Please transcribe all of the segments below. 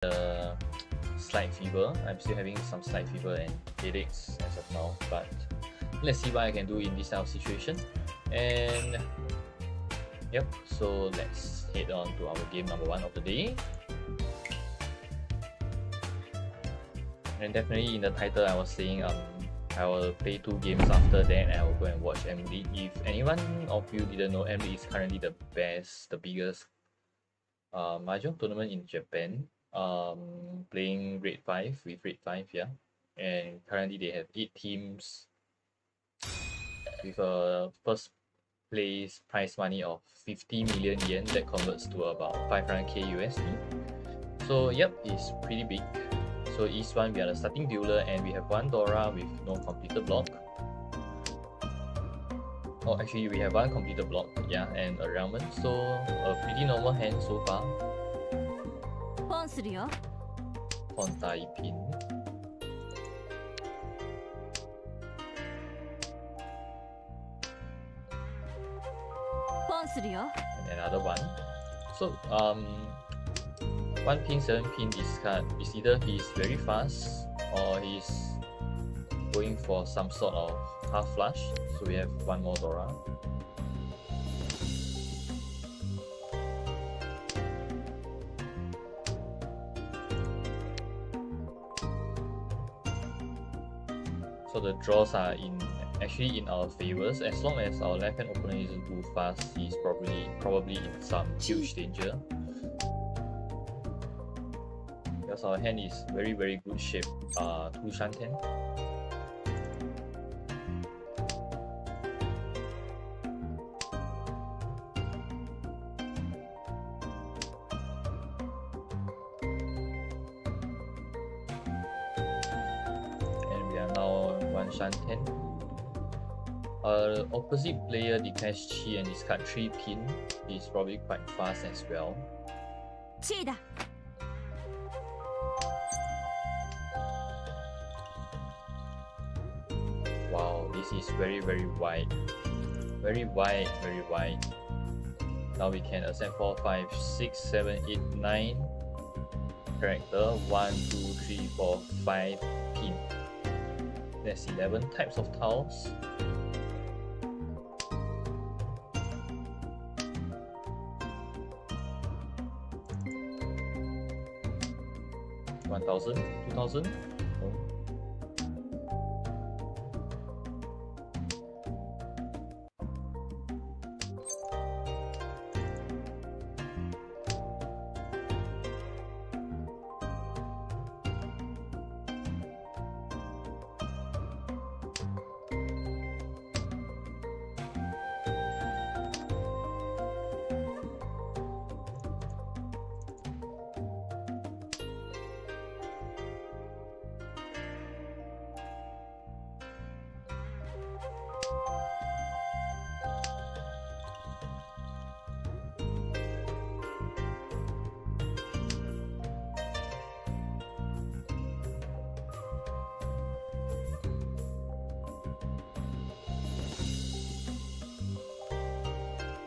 the slight fever. I'm still having some slight fever and headaches as of now, but let's see what I can do in this type of situation. And yep, so let's head on to our game number 1 of the day. And definitely in the title I was saying I will play 2 games after that and I will go and watch M-League. If anyone of you didn't know, M-League is currently the biggest Mahjong tournament in Japan. Playing grade 5 with grade 5, yeah. And currently they have 8 teams with a first place prize money of 50 million yen. That converts to about 500k USD. So yep, it's pretty big. So each one we are the starting dealer and we have 1 Dora with no completed block. Oh, actually we have 1 completed block, yeah, and a Realmon. So a pretty normal hand so far. Pawn Tai Pin. And another one. So 1 pin, 7 pin discard is either he's very fast or he's going for some sort of half flush. So we have 1 more Dora. So the draws are actually in our favors. As long as our left hand opponent isn't too fast, he's probably in some huge danger. Because our hand is very good shape. 2 Shanten. And we are now 1 Shanten. Opposite player declares Chi and discard 3 pin. He's probably quite fast as well. Wow, this is very wide. Very wide. Now we can accept 4, 5, 6, 7, 8, 9 character. 1, 2, 3, 4, 5 pin. That's 11 types of tiles. $1,000, $2,000. Oh.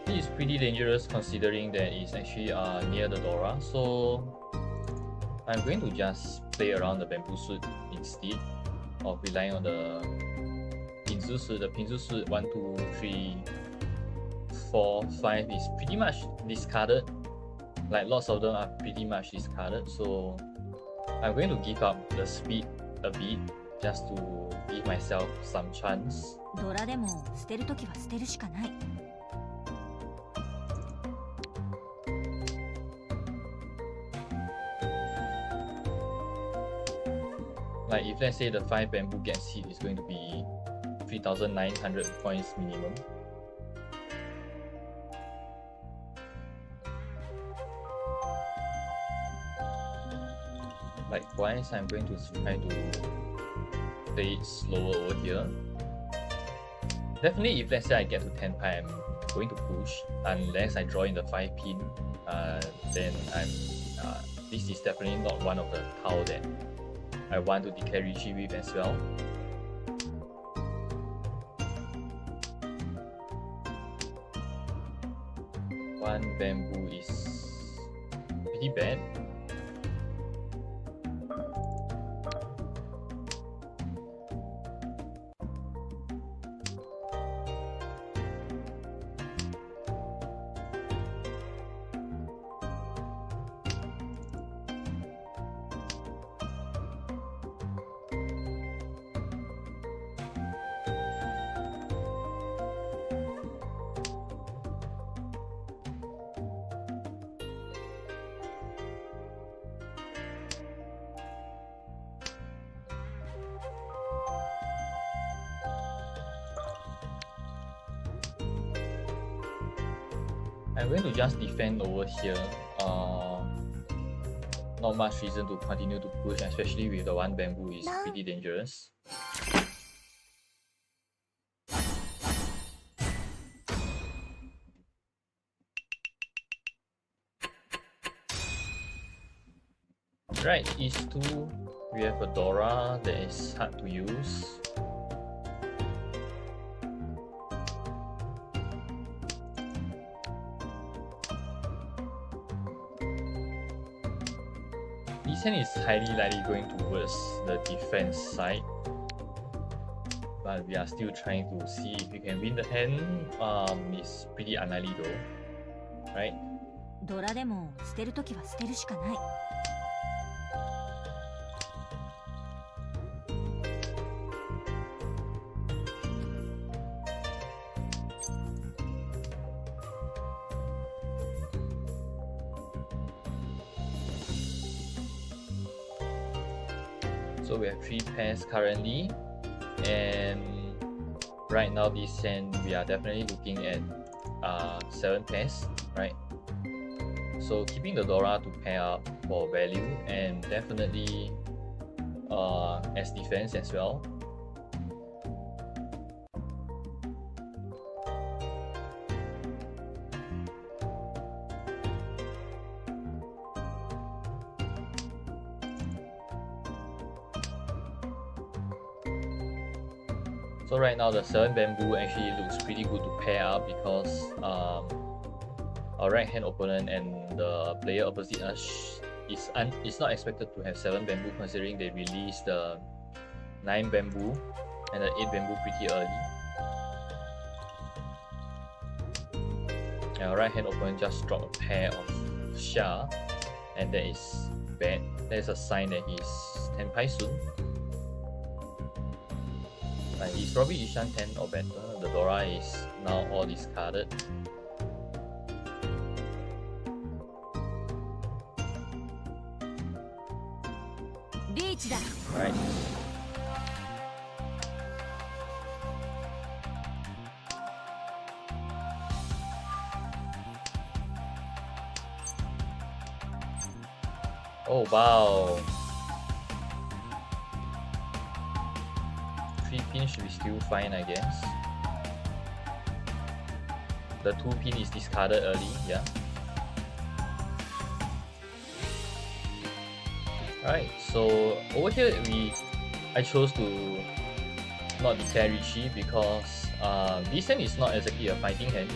It's pretty dangerous considering that it's actually near the Dora, so I'm going to just play around the bamboo suit instead of relying on the pinzu suit. The pinzu suit 1, 2, 3, 4, 5 is pretty much discarded. Like lots of them are pretty much discarded, so I'm going to give up the speed a bit just to give myself some chance. Like if let's say the 5 bamboo gets hit, it's going to be 3,900 points minimum. Likewise, I'm going to try to play it slower over here. Definitely if let's say I get to 10 pi, I'm going to push. Unless I draw in the 5 pin, then this is definitely not one of the tile that I want to declare Richie with as well. One bamboo is pretty bad. going to just defend over here. Not much reason to continue to push, especially with the one bamboo is pretty dangerous. Right, East 2, we have a Dora that is hard to use. This hand is highly likely going towards the defense side, but we are still trying to see if we can win the hand. It's pretty unlikely though, right? ドラでも捨てるときは捨てるしかない。So we have 3 pairs currently, and right now this hand we are definitely looking at 7 pairs, right? So keeping the Dora to pair up for value and definitely as defense as well. So right now the 7 bamboo actually looks pretty good to pair up because our right hand opponent and the player opposite us is not expected to have 7 bamboo considering they released the 9 bamboo and the 8 bamboo pretty early. And our right hand opponent just dropped a pair of Sha, and that is bad. That is a sign that he's 10 pai soon. He's probably Ishan 10 or better. The Dora is now all discarded. Right. Oh wow. 3 pin should be still fine, I guess. The 2 pin is discarded early, yeah. Alright, so over here I chose to not declare Rishi because this hand is not exactly a fighting hand.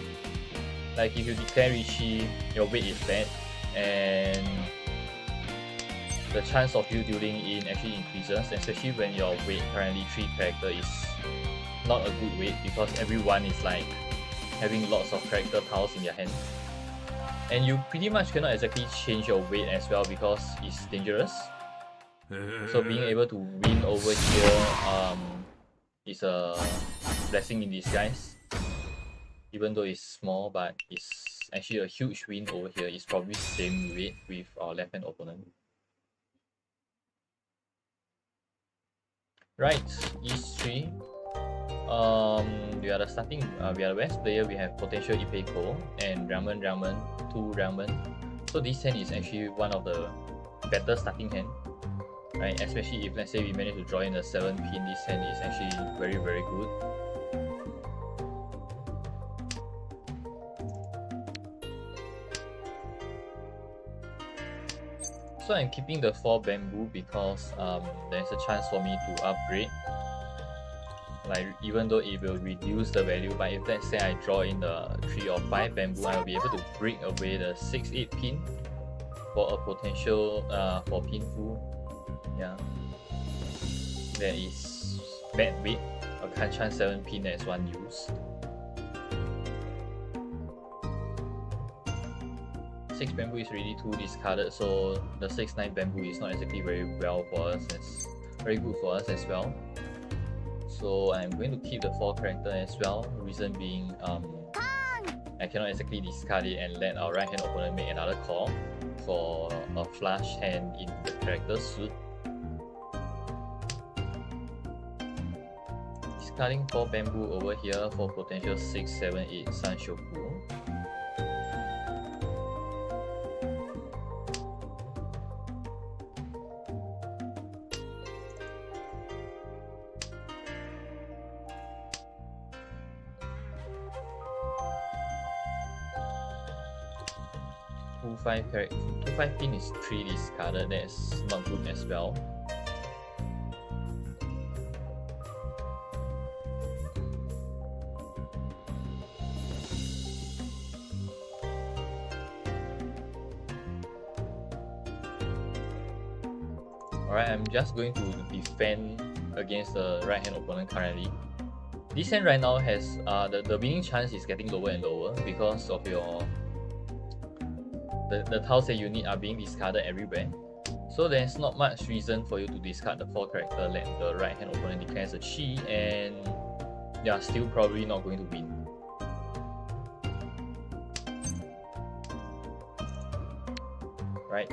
Like if you declare Rishi, your weight is bad and the chance of you dealing in actually increases, especially when your weight currently 3 character is not a good weight because everyone is like having lots of character tiles in their hand. And you pretty much cannot exactly change your weight as well because it's dangerous. So being able to win over here is a blessing in disguise. Even though it's small, but it's actually a huge win over here. It's probably same weight with our left hand opponent. Right, East 3. We are the starting. We are the best player. We have potential Ipeiko and Ramen, 2 Ramen. So this hand is actually one of the better starting hand, right? Especially if let's say we manage to draw in a 7 pin, this hand is actually very good. So I'm keeping the 4 bamboo because there's a chance for me to upgrade. Like even though it will reduce the value, but if let's say I draw in the 3 or 5 bamboo, I will be able to break away the 6-8 pin for a potential for pinful. Yeah, there is bad weight. A Hanchan 7 pin as one use. 6 bamboo is really too discarded, so the 6-9 bamboo is not exactly very well for us. It's very good for us as well. So I'm going to keep the 4 character as well. Reason being, I cannot exactly discard it and let our right hand opponent make another call for a flush hand in the character suit. Discarding 4 bamboo over here for potential 6, 7, 8 Sanshoku. 2-5 character. 2-5 pin is 3 discarded. That's not good as well. Alright, I'm just going to defend against the right hand opponent currently. This hand right now has the winning chance is getting lower and lower because of your the tiles that you need are being discarded everywhere. So there's not much reason for you to discard the 4 character let the right hand opponent declares a chi, and you're still probably not going to win. Right.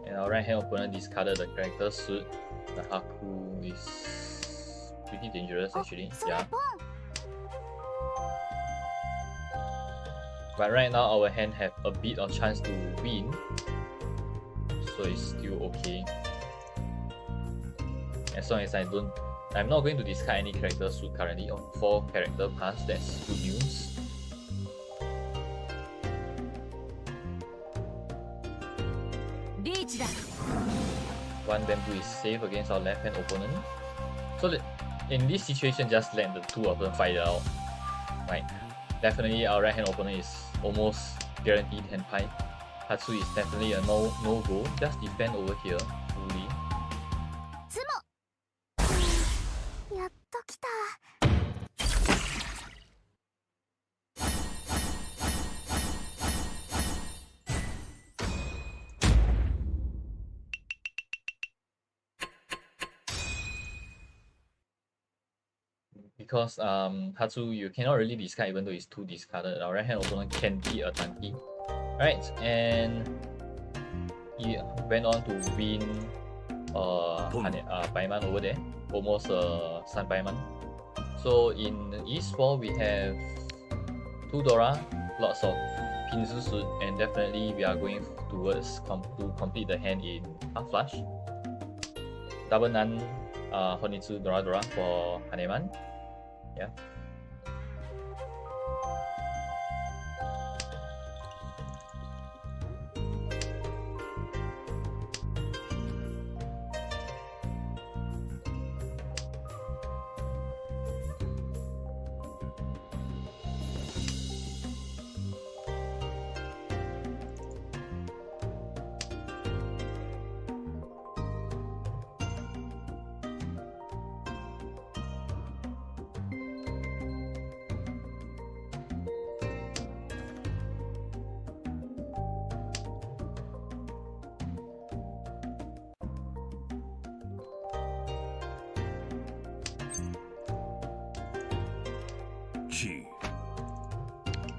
And our right hand opponent discarded the character suit. The Haku is pretty dangerous actually. Yeah. But right now our hand have a bit of chance to win, so it's still okay. As long as I'm not going to discard any character suit currently on 4 character pass. That's good news. One bamboo is safe against our left hand opponent. So in this situation, just let the 2 of them fight it out. Right. Definitely our right hand opponent is almost guaranteed hand pie. Hatsu is definitely a no go. Just defend over here fully. Because Hatsu, you cannot really discard even though it's 2 discarded. Our right hand opponent can be a tanky. Right, and he went on to win Paiman over there. Almost Sun Paiman. So in East 4 we have 2 Dora, lots of Pinzu suit, and definitely we are going towards to complete the hand in half flush. Double Nan Honitsu Dora for Haneman. Yeah.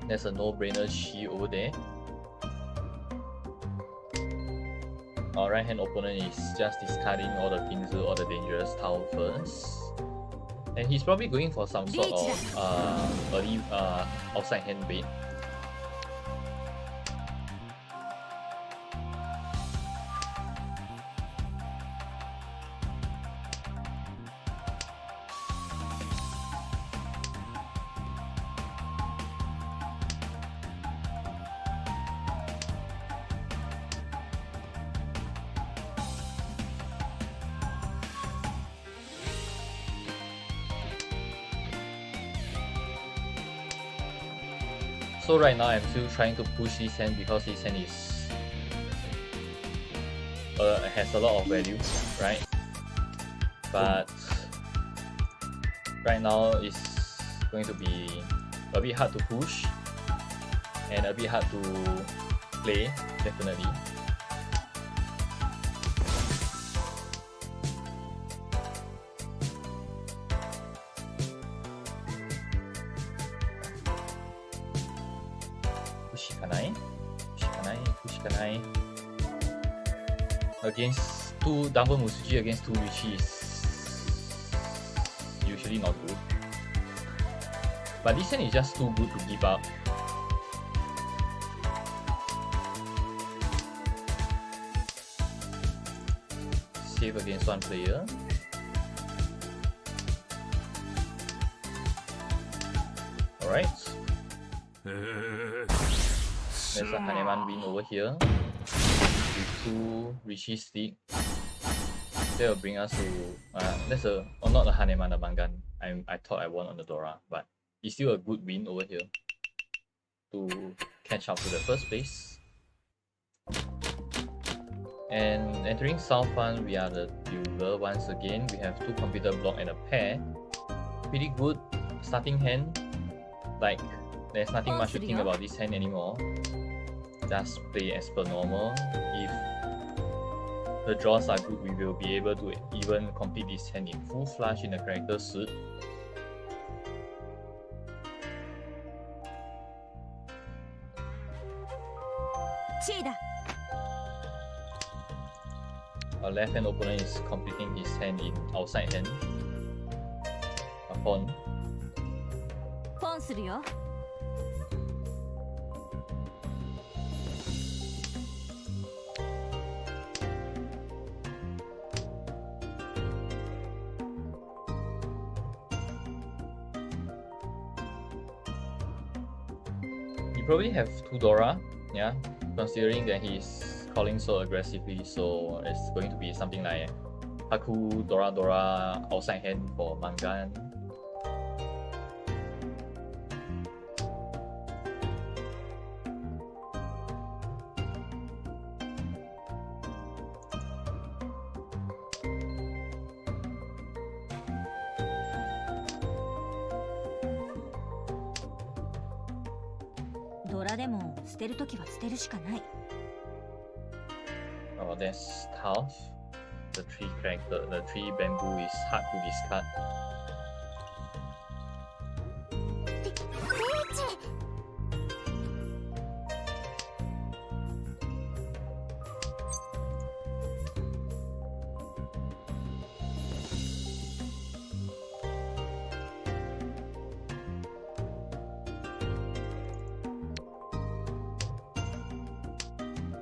There's a no-brainer Chi over there. Our right hand opponent is just discarding all the Pinzu or the dangerous tile first. And he's probably going for some sort of early outside hand bait. So right now I'm still trying to push this hand because this hand is has a lot of value, right? But right now it's going to be a bit hard to push and a bit hard to play, definitely. Pushikanai. Against 2 double Musuji against 2 Yuchi is usually not good. But this hand is just too good to give up. Save against 1 player. Alright. There's a Haneman win over here. With 2 Rishi stick. That will bring us to that's a not a Haneman, a Mangan. I thought I won on the Dora, but it's still a good win over here to catch up to the first place. And entering South Fund, we are the dealer once again. We have 2 computer block and a pair. Pretty good starting hand. Like, there's nothing much to think about this hand anymore. Just play as per normal. If the draws are good, we will be able to even complete this hand in full flush in the character suit. Our left hand opponent is completing his hand in outside hand. A pawn. You probably have 2 Dora, yeah, considering that he's calling so aggressively, so it's going to be something like Haku Dora Dora outside hand for Mangan. Oh, that's tough. The 3 bamboo is hard to discard.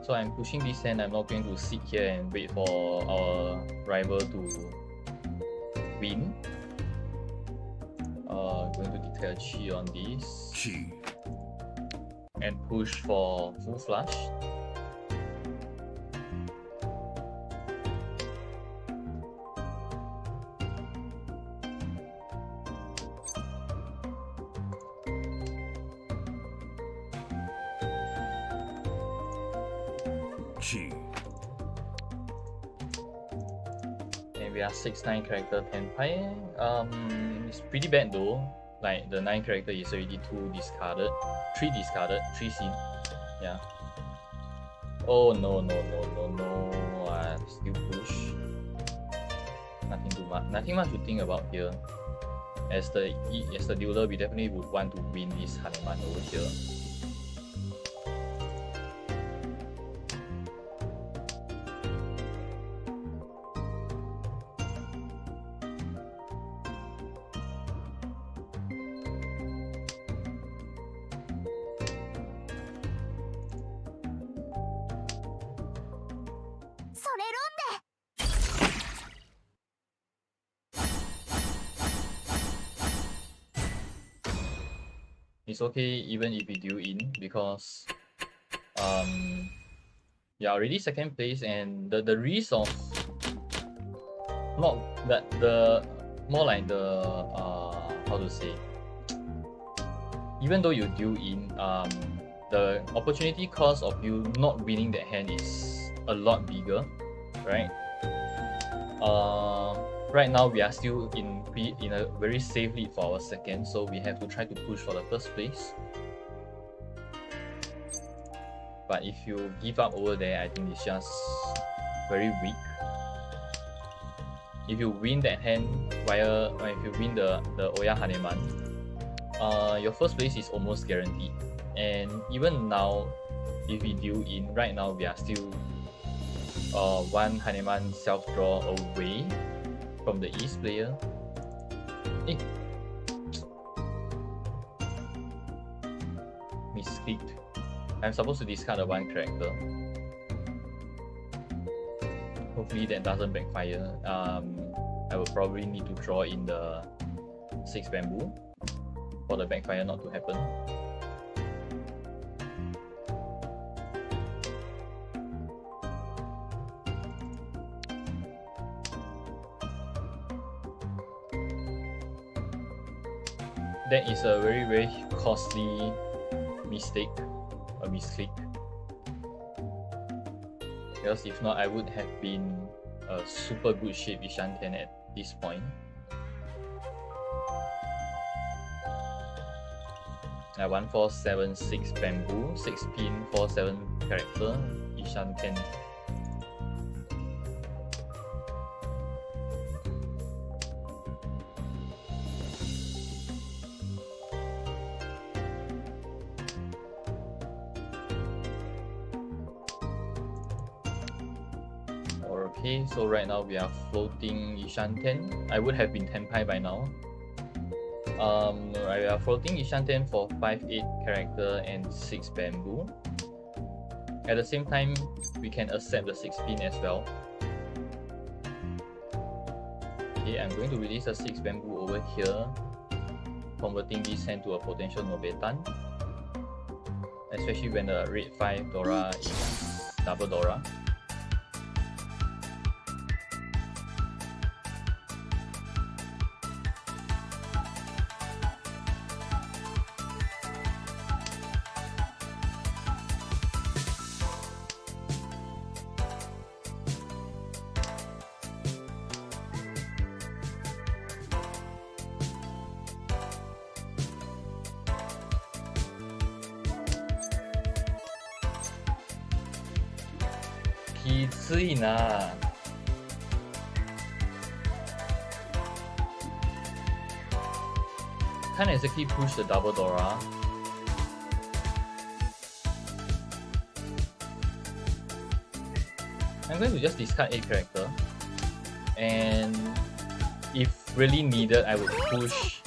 So I'm pushing this hand. I'm not going to sit here and wait for our rival to win. Going to declare Chi on this. Chi. And push for full flush. Chi. And we are 6-9 character 10 pie. It's pretty bad though. Like the 9 character is already 2 discarded, 3 discarded, 3 seen. Yeah. Oh no. Still push. Nothing much to think about here. As the dealer, we definitely would want to win this Hanuman over here. It's okay even if we deal in, because yeah, already 2nd place, and the risk of not that the more like the how to say, even though you deal in, the opportunity cost of you not winning that hand is a lot bigger, right? Right now we are still in a very safe lead for our 2nd, so we have to try to push for the 1st place. But if you give up over there, I think it's just very weak. If you win that hand if you win the Oya Haneman, your 1st place is almost guaranteed. And even now, if we deal in, right now we are still 1 Haneman self-draw away from the East player. Misclicked. I'm supposed to discard a 1 character. Hopefully that doesn't backfire. I will probably need to draw in the 6 bamboo. for the backfire not to happen. That is a very, very costly mistake, a misclick. Because if not, I would have been a super good shape Hanchan at this point. I 1476 bamboo, 6 pin, 47 character, Hanchan. Okay, so right now we are floating Hanchan. I would have been 10 pi by now. We are floating Hanchan for 5/8 character and 6 bamboo. At the same time, we can accept the 6 pin as well. Okay, I'm going to release a 6 bamboo over here, converting this hand to a potential Nobetan. Especially when the red 5 Dora is double Dora. Can't exactly push the double Dora. I'm going to just discard a character, and if really needed, I would push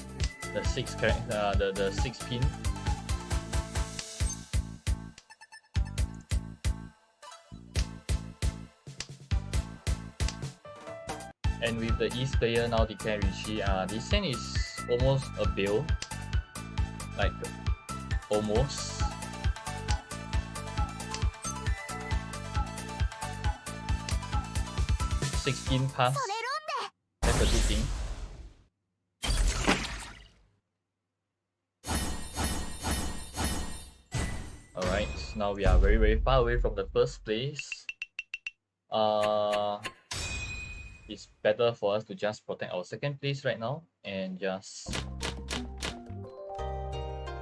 the 6 character, the 6 pin. And with the East player now declare Rishi, this hand is almost a bail. Like, almost. Six pin pass. That's a good thing. Alright, now we are very, very far away from the first place. It's better for us to just protect our second place right now and just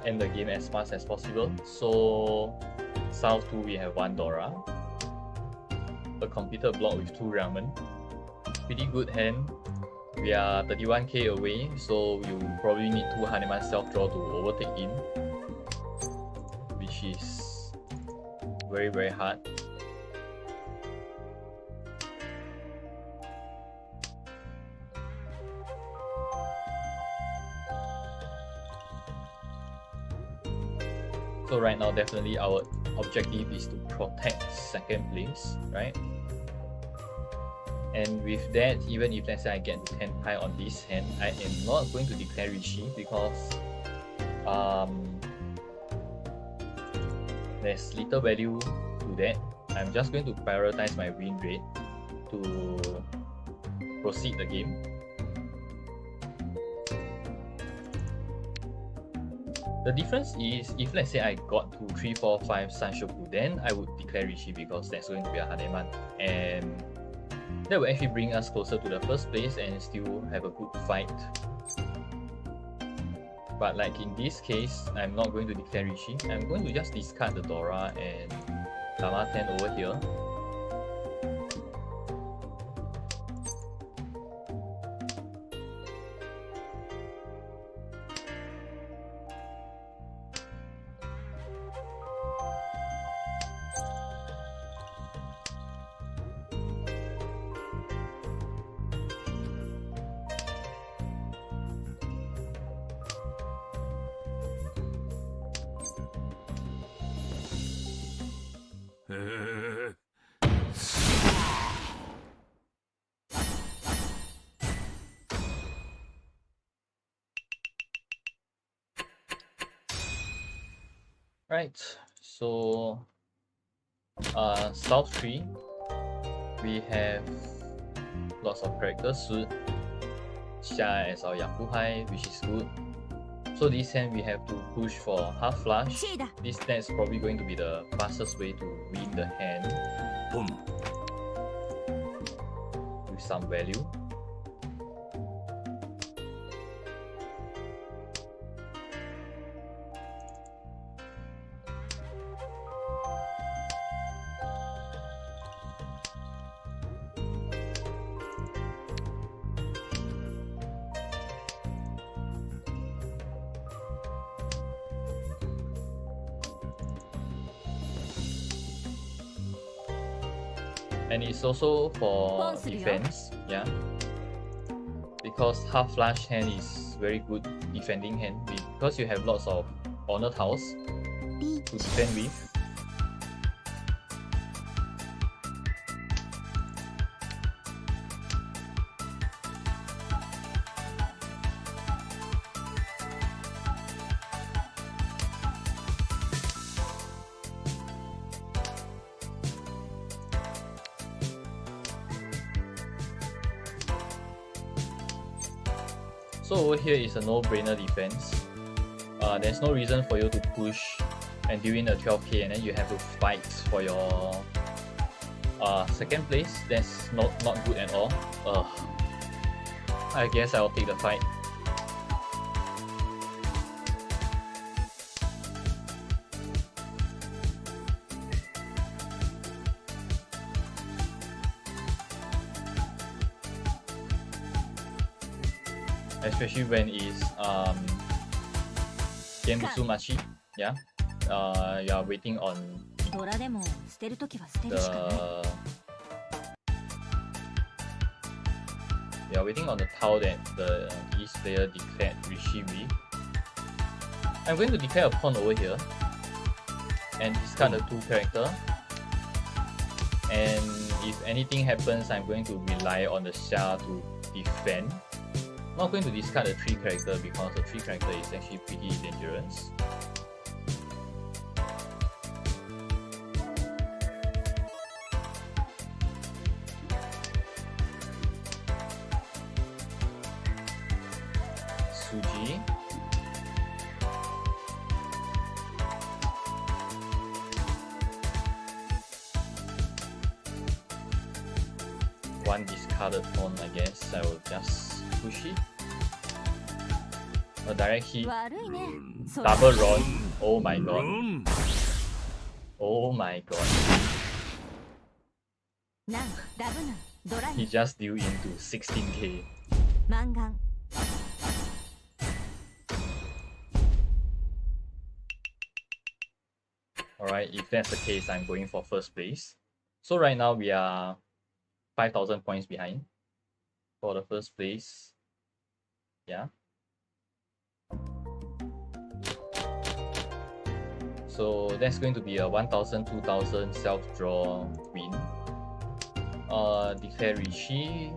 end the game as fast as possible. So South 2 we have 1 Dora, a completed block with 2 Ramen. Pretty good hand. We are 31k away, so you probably need 2 Hanuman self draw to overtake him, which is very, very hard. So right now, definitely our objective is to protect second place, right? And with that, even if let's say I get 10 pi on this hand, I am not going to declare Rishi because there's little value to that. I'm just going to prioritize my win rate to proceed the game. The difference is, if let's say I got to 3, 4, 5 Sanshoku, then I would declare Rishi because that's going to be a Haneman, and that will actually bring us closer to the first place and still have a good fight. But like in this case, I'm not going to declare Rishi. I'm going to just discard the Dora and Lama 10 over here. Right, so South 3, we have lots of characters. Su Xia as our Yakuhai, which is good. So this hand we have to push for half flush. This is probably going to be the fastest way to win the hand with some value. And it's also for defense, yeah. Because half flush hand is very good defending hand because you have lots of honor tiles to defend with. So over here is a no-brainer defense. There's no reason for you to push and during the 12k and then you have to fight for your second place. That's not good at all. I guess I'll take the fight. Especially when it's Genbutsu Machi, yeah. You are waiting on the tile that the East player declared Rishi with. I'm going to declare a pawn over here and discard the 2 character. And if anything happens, I'm going to rely on the Xia to defend. I'm not going to discard the 3 character because the 3 character is actually pretty dangerous. Suji. One discarded pawn, I guess. I will just push it. A direct hit. Double rod. Oh my god. Oh my god. He just deal into 16k. Alright, if that's the case, I'm going for first place. So right now we are 5,000 points behind for the first place. Yeah. So that's going to be a 1,000, 2,000 self-draw win. Declare Rishi,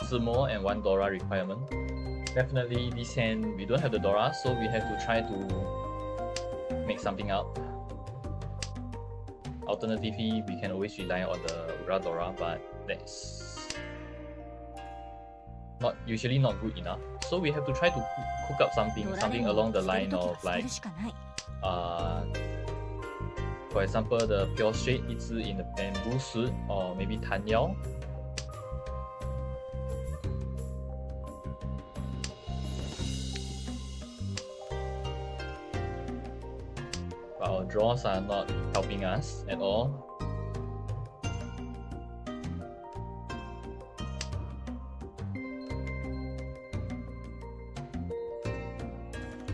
Sumo, and 1 Dora requirement. Definitely this hand, we don't have the Dora, so we have to try to make something up. Alternatively, we can always rely on the Ura Dora, but that's usually not good enough. So we have to try to cook up something along the line of like for example, the pure straight 一只 in the bamboo suit, or maybe Tan Yao. But our draws are not helping us at all.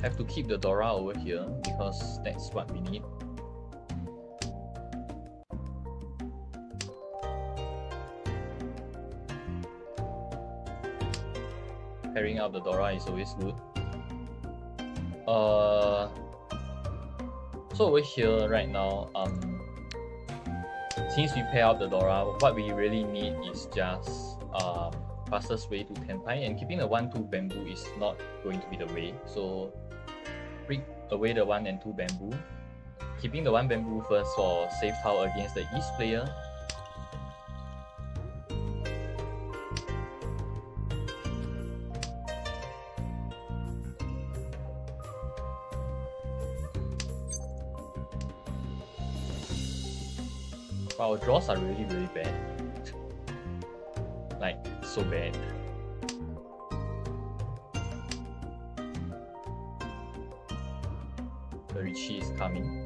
Have to keep the Dora over here because that's what we need. Pairing up the Dora is always good. So over here right now, since we pair up the Dora, what we really need is just fastest way to Tenpai, and keeping the 1-2 bamboo is not going to be the way. So break away the 1 and 2 bamboo keeping the one bamboo first for safe tile against the east player. But our draws are really bad. Like, so bad. The Richie is coming.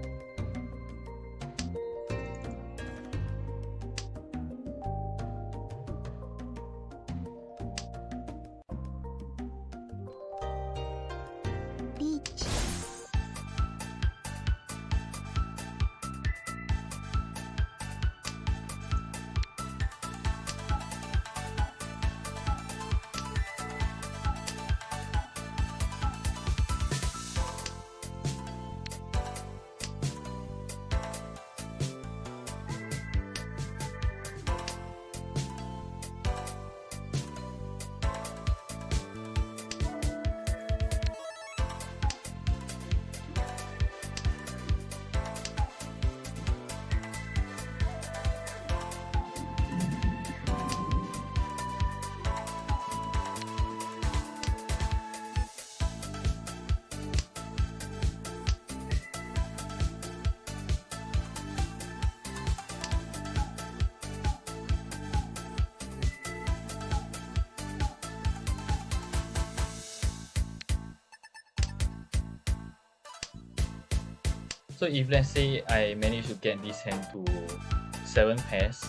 So if let's say I manage to get this hand to 7 pairs,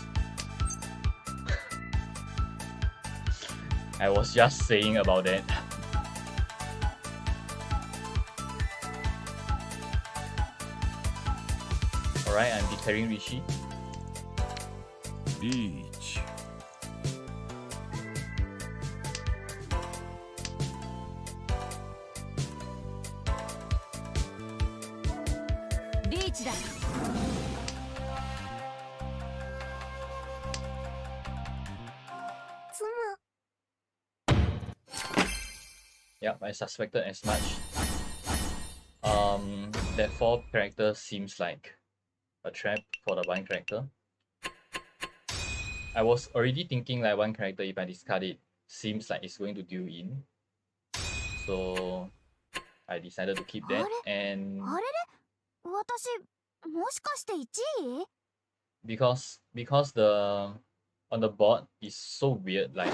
I was just saying about that. Alright, I'm declaring Rishi. Reach. Reach だ。Yep, I suspected as much. That 4 character seems like a trap for the 1 character. I was already thinking like 1 character, if I discard it, seems like it's going to deal in. So I decided to keep that, and あれれ、私もしかして1位？ because the on the board is so weird, like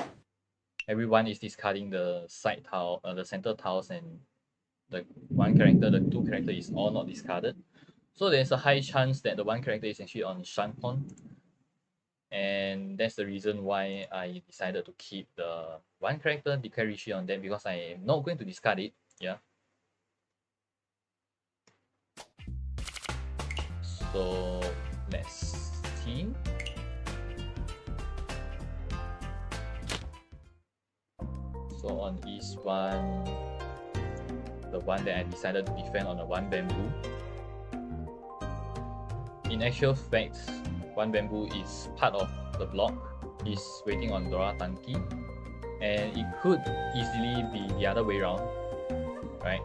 everyone is discarding the side tile, the center tiles, and the 1 character, the 2 character is all not discarded. So there's a high chance that the 1 character is actually on Shanpon. And that's the reason why I decided to keep the 1 character, declare Rishi on that, because I am not going to discard it. Yeah. So let's see. So on East 1, the one that I decided to defend on a 1 bamboo. In actual fact, 1 bamboo is part of the block, is waiting on Dora Tanki, and it could easily be the other way around, right?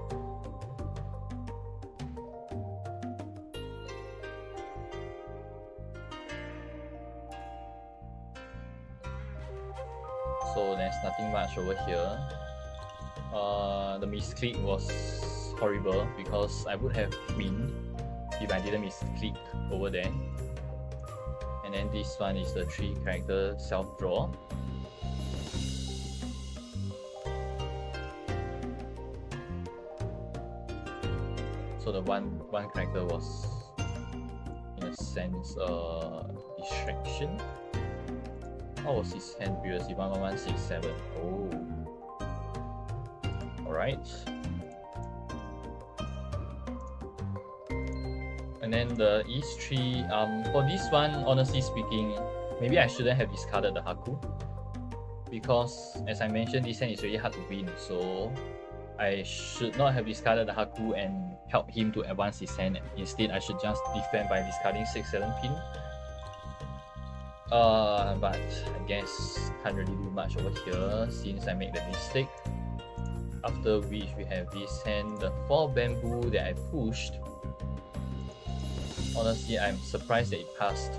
So there's nothing much over here. The misclick was horrible because I would have win if I didn't misclick over there. And then this one is the 3 character self draw. So the one character was in a sense distraction. How was his hand previously? 11167. Oh. Alright. And then the East 3, for this one, honestly speaking, maybe I shouldn't have discarded the Haku. Because as I mentioned, this hand is really hard to win, so I should not have discarded the Haku and help him to advance his hand. Instead, I should just defend by discarding 6-7 pin. But I guess can't really do much over here since I made the mistake. After which we have this hand, the 4 bamboo that I pushed. Honestly, I'm surprised that it passed.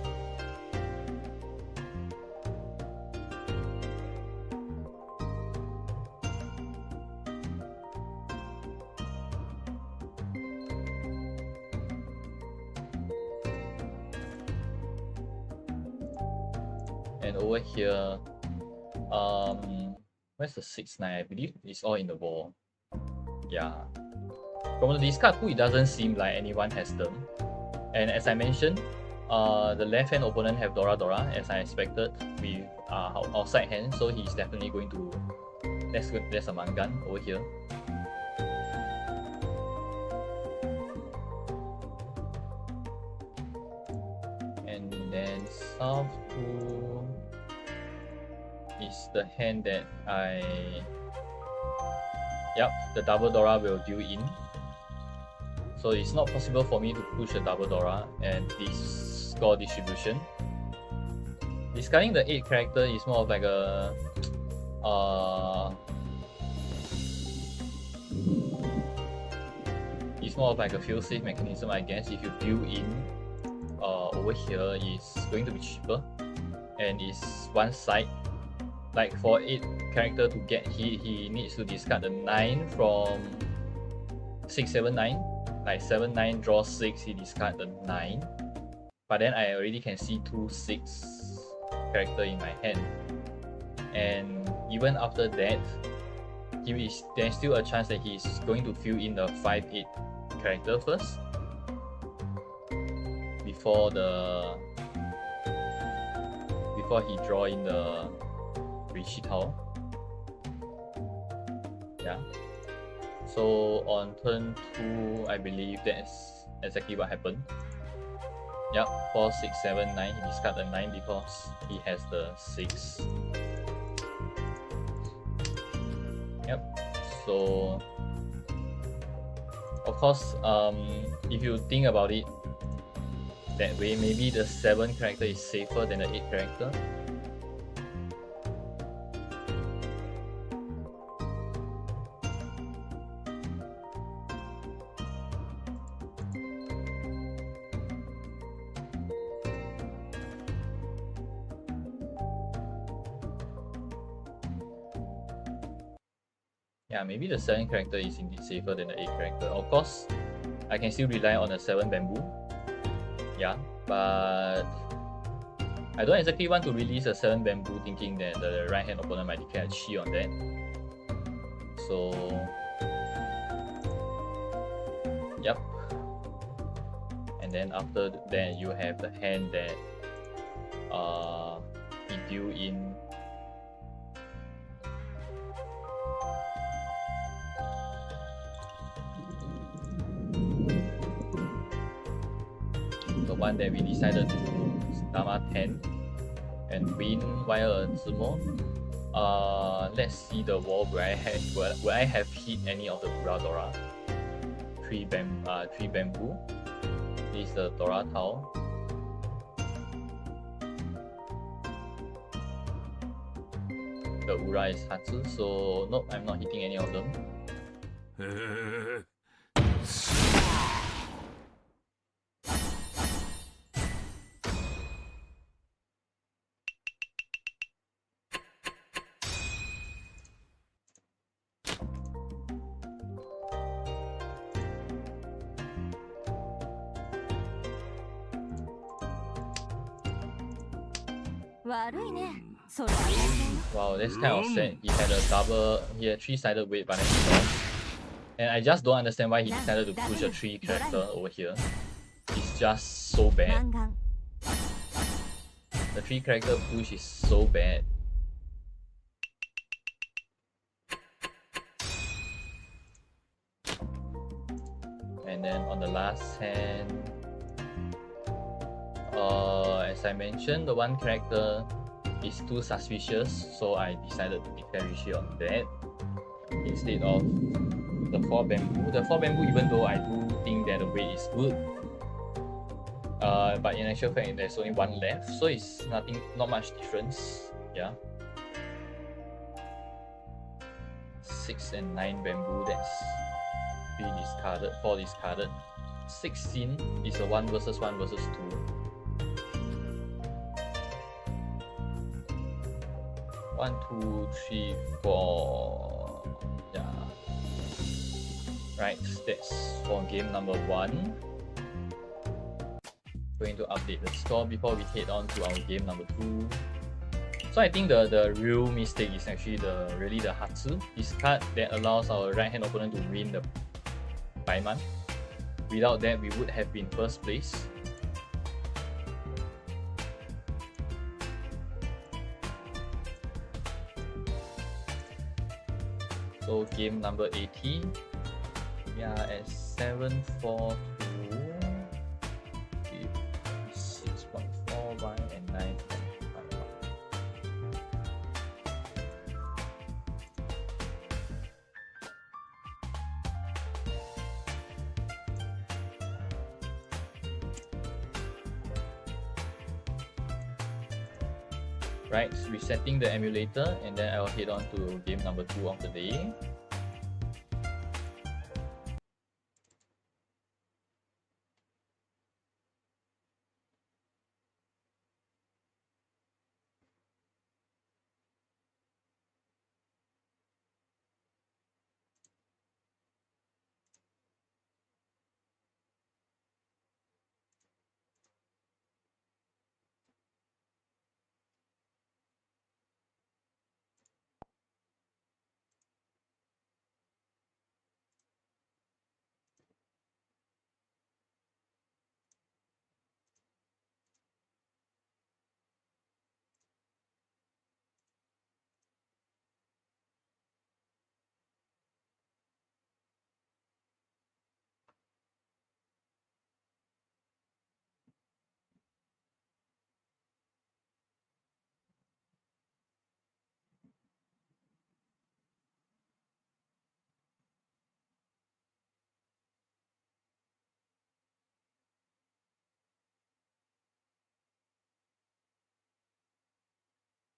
And over here, where's the 6-9? I believe it's all in the wall. Yeah. From the discard pool, it doesn't seem like anyone has them. And as I mentioned, the left-hand opponent have Dora Dora, as I expected, with outside hand, so he's definitely going to... That's good. There's a Mangan over here. And then South 2 is the hand that I... Yep, the double Dora will deal in. So it's not possible for me to push a double Dora and this score distribution. Discarding the 8 character is more of like a... it's more of like a fail-safe mechanism, I guess. If you deal in over here, it's going to be cheaper. And it's one side. Like for 8 character to get hit, he needs to discard the 9 from 6, 7, 9. Like 7, 9, draw 6, he discard the 9. But then I already can see 2, 6 character in my hand. And even after that, there's still a chance that he's going to fill in the 5, 8 character first. Before he draw in the Rishi Tao. Yeah. So on turn 2, I believe that's exactly what happened. Yep, 4, 6, 7, 9. He discard the 9 because he has the 6. Yep. So of course, if you think about it that way, maybe the 7 character is safer than the 8 character. Yeah, maybe the 7 character is indeed safer than the 8 character. Of course, I can still rely on the 7 bamboo. Yeah, but I don't exactly want to release a 7 bamboo thinking that the right hand opponent might declare a chi on that. So, yep. And then after that, you have the hand that he deal in the one that we decided to Dama 10 and win via a Zemo. Let's see the wall where I have hit any of the Dora Dora. 3 bamboo. This is the Dora Tao. The Ura is Hatsu, so nope, I'm not hitting any of them. Wow, that's kind of sad. He had a 3-sided weight, but then he lost. And I just don't understand why he decided to push a 3 character over here. It's just so bad. The 3 character push is so bad. And then on the last hand, as I mentioned, the 1 character is too suspicious, so I decided to declare Rishi on that instead of the 4 bamboo. The 4 bamboo, even though I do think that the weight is good, but in actual fact there's only 1 left, so it's not much difference. Yeah, 6 and 9 bamboo, that's 3 discarded, 4 discarded, 16 is a 1 versus 1 versus 2. 1, 2, 3, 4. Yeah. Right, that's for game number 1. Going to update the score before we head on to our game number 2. So I think the real mistake is actually really the Hatsu. This card that allows our right hand opponent to win the Baiman. Without that, we would have been first place. So game number 18, we are at 7-4-2, 6.4 and 9. Right, resetting the emulator, and then I'll head on to game number 2 of the day.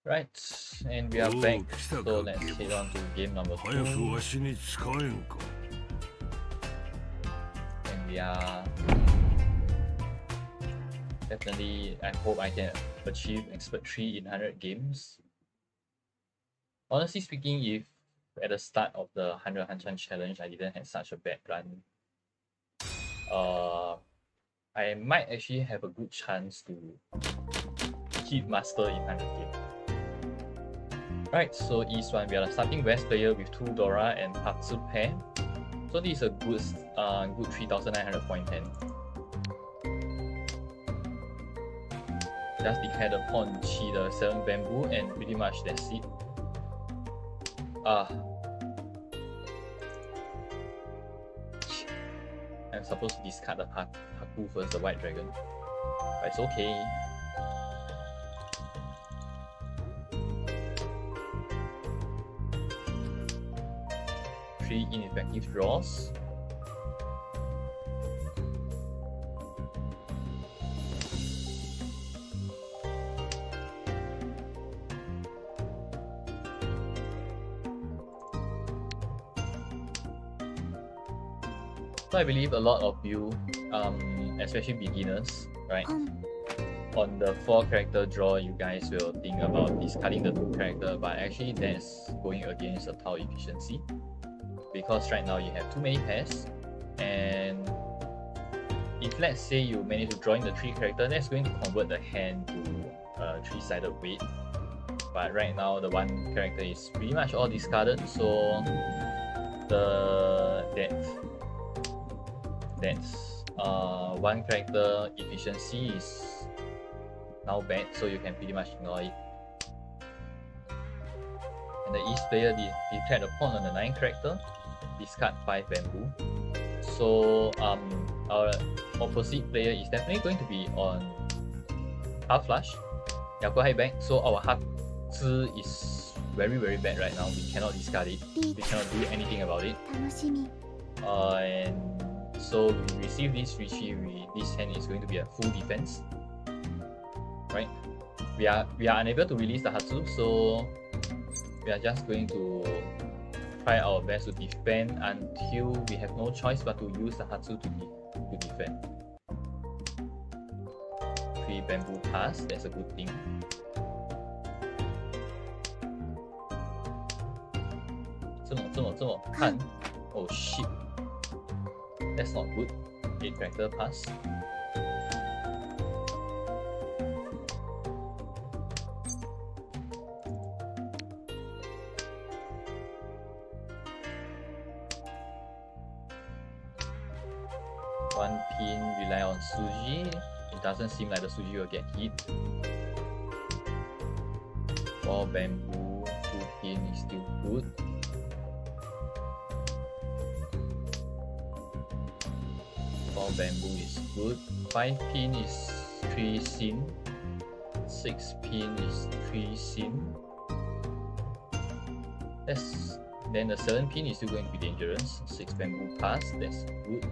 Right, and we are back, so let's head on to game number 2. And we are definitely, I hope I can achieve expert 3 in 100 games. Honestly speaking, if at the start of the 100 Hanchan challenge I didn't have such a bad run, I might actually have a good chance to hit master in 100 games. Right, so East 1, we are the starting West player with 2 Dora and Hatsu pair. So this is a good 3,900 point hand. Just declare the pawn, chi the 7 bamboo, and pretty much that's it. I'm supposed to discard the Haku first, the white dragon. But it's okay. Three ineffective draws. So I believe a lot of you, especially beginners, right? On the 4 character draw, you guys will think about discarding the 2 character, but actually that's going against the tile efficiency. Because right now you have too many pairs, and if let's say you manage to draw in the 3 character, that's going to convert the hand to a 3-sided weight. But right now the 1 character is pretty much all discarded, so that's 1 character efficiency is now bad, so you can pretty much ignore it. And the East player declared a pawn on the 9 character, discard 5 bamboo. So our opposite player is definitely going to be on half flush. Yako high back, so our Hatsu is very bad right now. We cannot discard it. We cannot do anything about it. And so we receive this Richie, this hand is going to be a full defense. Right? We are unable to release the Hatsu, so we are just going to try our best to defend until we have no choice but to use the Hatsu to good defense. 3 bamboo pass, that's a good thing. Kan. Oh shit. That's not good. 8 character pass. One pin rely on Suji. It doesn't seem like the Suji will get hit. 4 bamboo, 2 pin is still good. 4 bamboo is good. 5 pin is 3 sin. 6 pin is 3 sin. Then the 7 pin is still going to be dangerous. 6 bamboo pass, that's good.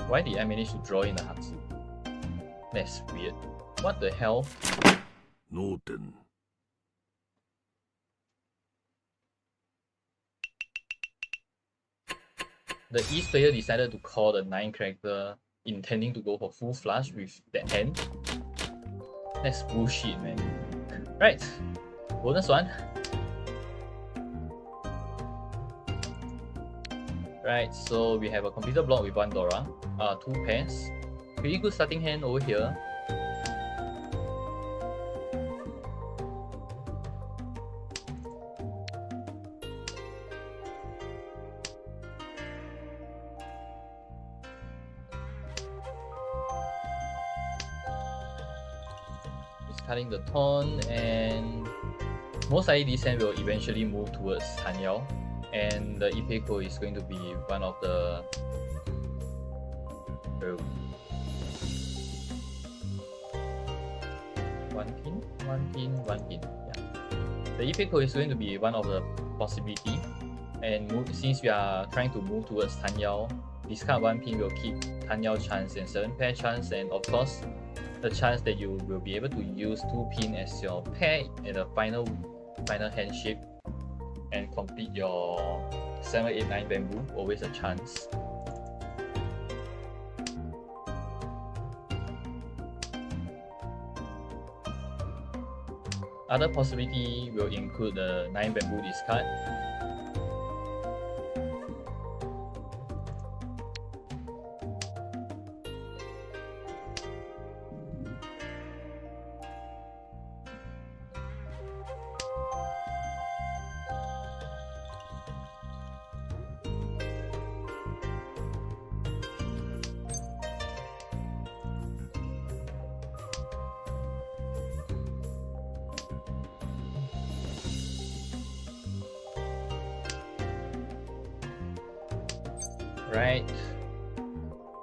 Why did I manage to draw in the Hatsu? That's weird. What the hell? Noten. The East player decided to call the 9 character intending to go for full flush with that hand. That's bullshit, man. Right, bonus one. Right, so we have a completed block with 1 Dora, 2 pairs. Pretty good starting hand over here. Discarding the taunt, and most likely this hand will eventually move towards Hanyao. And the Ipeko is going to be one of the one pin. Yeah, the Ipeko is going to be one of the possibility. And since we are trying to move towards Hanyao, discard 1 pin will keep Hanyao chance and 7 pair chance, and of course the chance that you will be able to use 2 pin as your pair in the final hand shape and complete your 7, 8, 9 bamboo, always a chance. Other possibility will include the 9 bamboo discard. Right,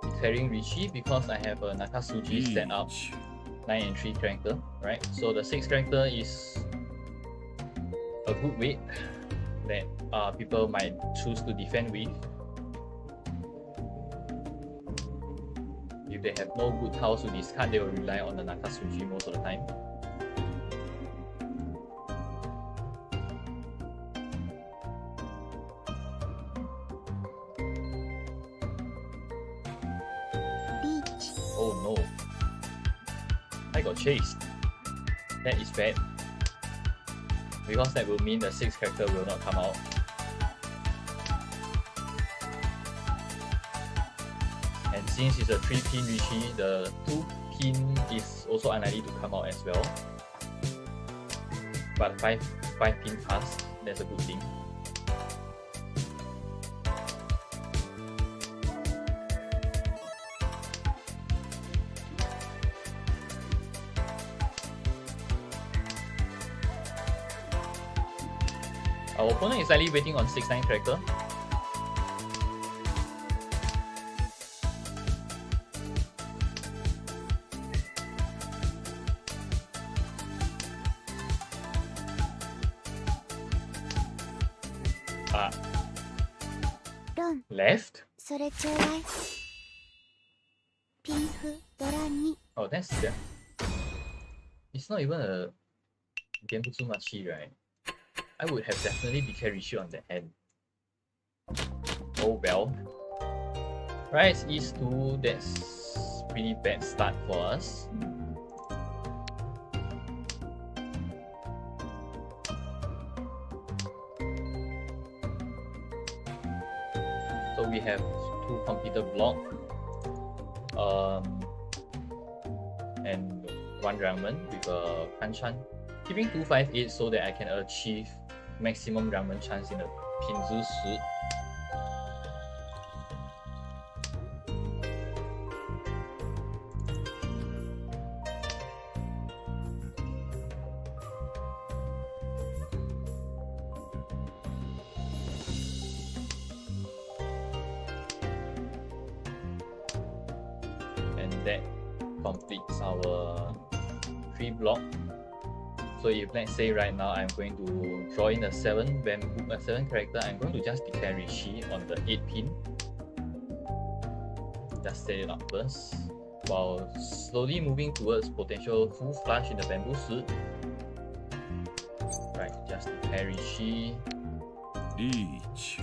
declaring Richie because I have a Nakasuji set up 9 and 3 character, right? So the 6 character is a good weight that people might choose to defend with. If they have no good tiles to discard, they will rely on the Nakasuji most of the time. Oh no, I got chased. That is bad, because that will mean the 6 character will not come out. And since it's a 3 pin Richie, the 2 pin is also unlikely to come out as well. But 5 pin pass, that's a good thing. Our opponent is likely waiting on 6-9 character. Left? それちょうだい。F ドラ2 Oh, that's that. It's not even a Genbutsu Machi, right? I would have definitely declared Rishi on the hand. Oh well. Rise E2, that's pretty bad start for us. So we have 2 completed block, and 1 ramen with a Hanchan. Keeping 258 so that I can achieve maximum ramen chance in the Pinzu suit. And that completes our 3 block. So if let's say right now I'm going to draw in a 7 bamboo, a 7 character, I'm going to just declare Rishi on the 8 pin. Just set it up first, while slowly moving towards potential full flush in the bamboo suit. Right, just declare Rishi. リーチ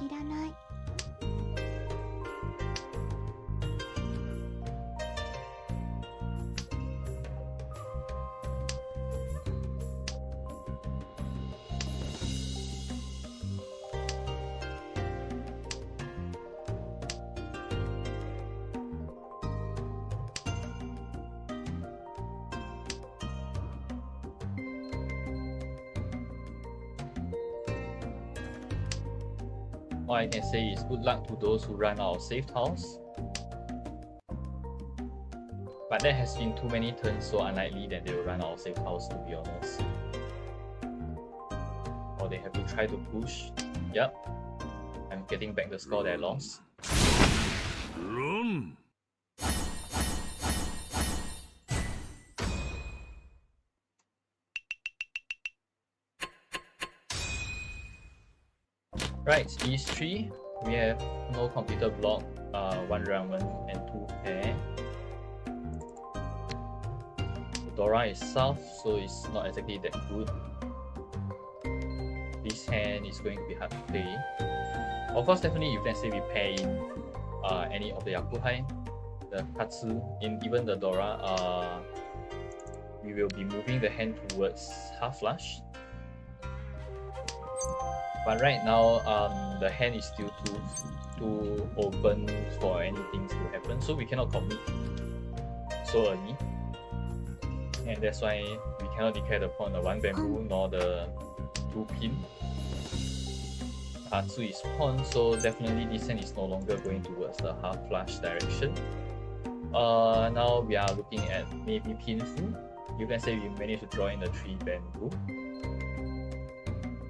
いらない All I can say is good luck to those who run out of safe tiles. But that has been too many turns, so unlikely that they will run out of safe tiles, to be honest. Or they have to try to push. Yep. I'm getting back the score that I lost. ラン Right, these 3. We have no completed block, 1 ramen and 2 hair. The Dora is south, so it's not exactly that good. This hand is going to be hard to play. Of course, definitely if let's say we pair in any of the Yakuhai, the Katsu, in even the Dora, we will be moving the hand towards half flush. But right now, the hand is still too open for anything to happen, so we cannot commit so early. And that's why we cannot declare the pawn the 1 bamboo nor the 2 pin. Katsu is pawn, so definitely this hand is no longer going towards the half flush direction. Now we are looking at maybe pinful. You can say we manage to draw in the 3 bamboo.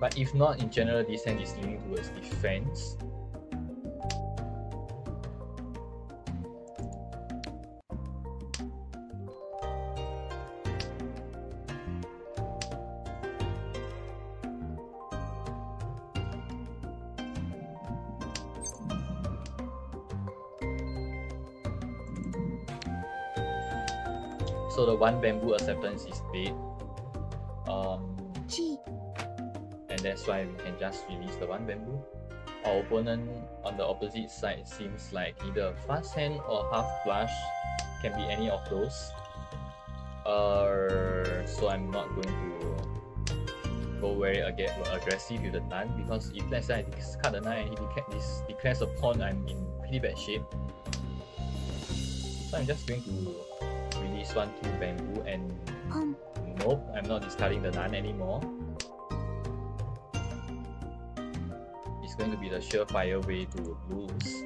But if not, in general, this hand is leaning towards defense. So the 1 bamboo acceptance is bait. G And that's why we can just release the 1 bamboo. Our opponent on the opposite side seems like either a fast hand or half flush, can be any of those. So I'm not going to go very aggressive with the Nun, because if let's say I discard the 9 and he declares a pawn, I'm in pretty bad shape. So I'm just going to release 1, 2 bamboo, and nope, I'm not discarding the Nun anymore. It's going to be the surefire way to lose.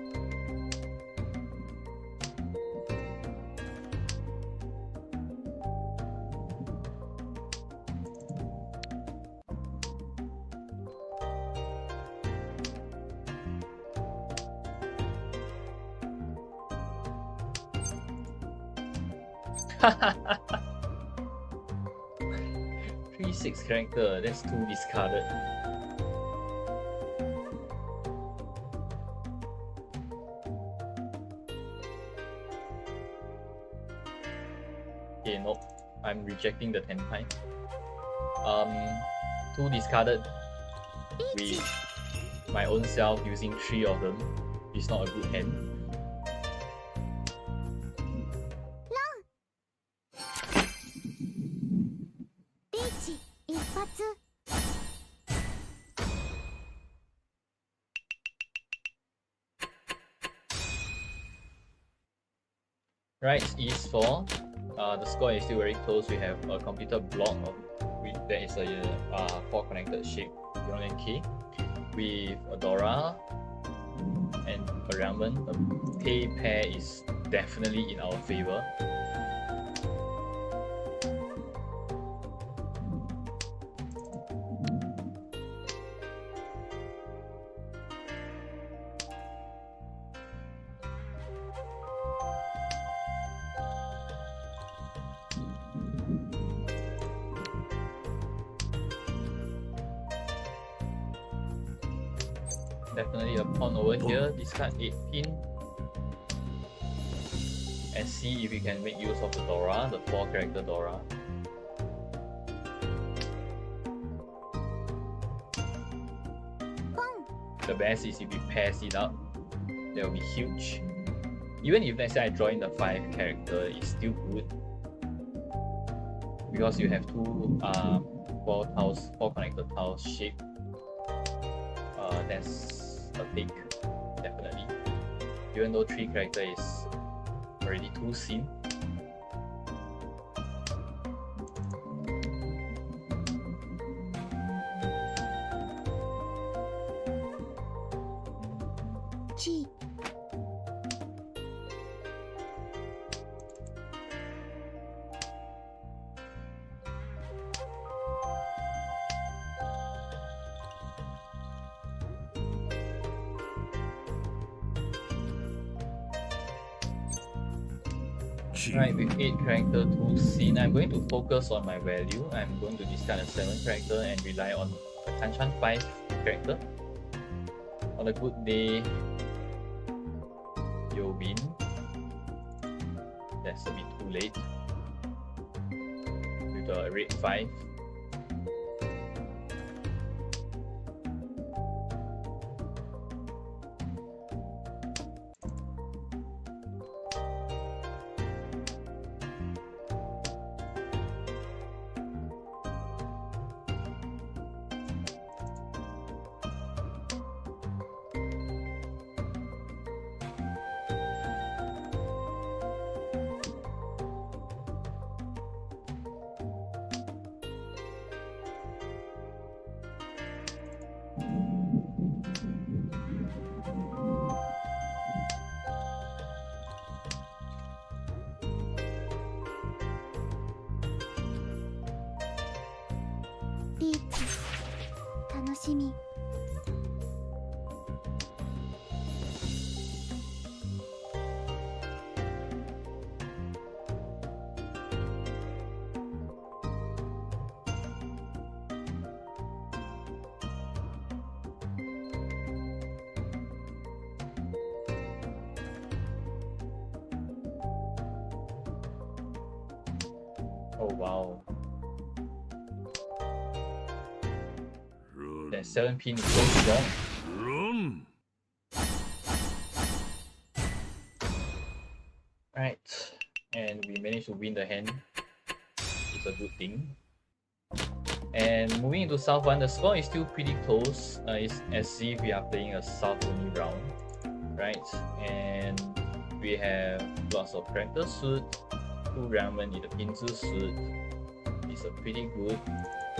3/6 character, that's 2 discarded. Okay, nope. I'm rejecting the 10 time. 2 discarded with my own self using 3 of them. It's not a good hand. Right, e4. The score is still very close. We have a completed block of there is a 4 connected shape beyond K with Adora and a Ramen. The pay pair is definitely in our favor. Definitely a pawn over here. Discard 8 pin and see if we can make use of the Dora, the 4 character Dora. The best is if we pass it up, that will be huge. Even if let's say I draw in the 5 character, it's still good because you have 2 4 connected tiles shape. That's a pick, definitely. Even though 3 character is already too seen. Right, with 8 character to scene, I'm going to focus on my value. I'm going to discard a 7 character and rely on a Hanchan 5 character. On a good day, you'll win. That's a bit too late. With a red 5. Oh wow. That 7 pin is so strong. Run. Right, and we managed to win the hand. It's a good thing. And moving into South 1, the score is still pretty close. It's as if we are playing a South only round, right? And we have lots of character suit. 2 ramen in the pinzu suit is a pretty good.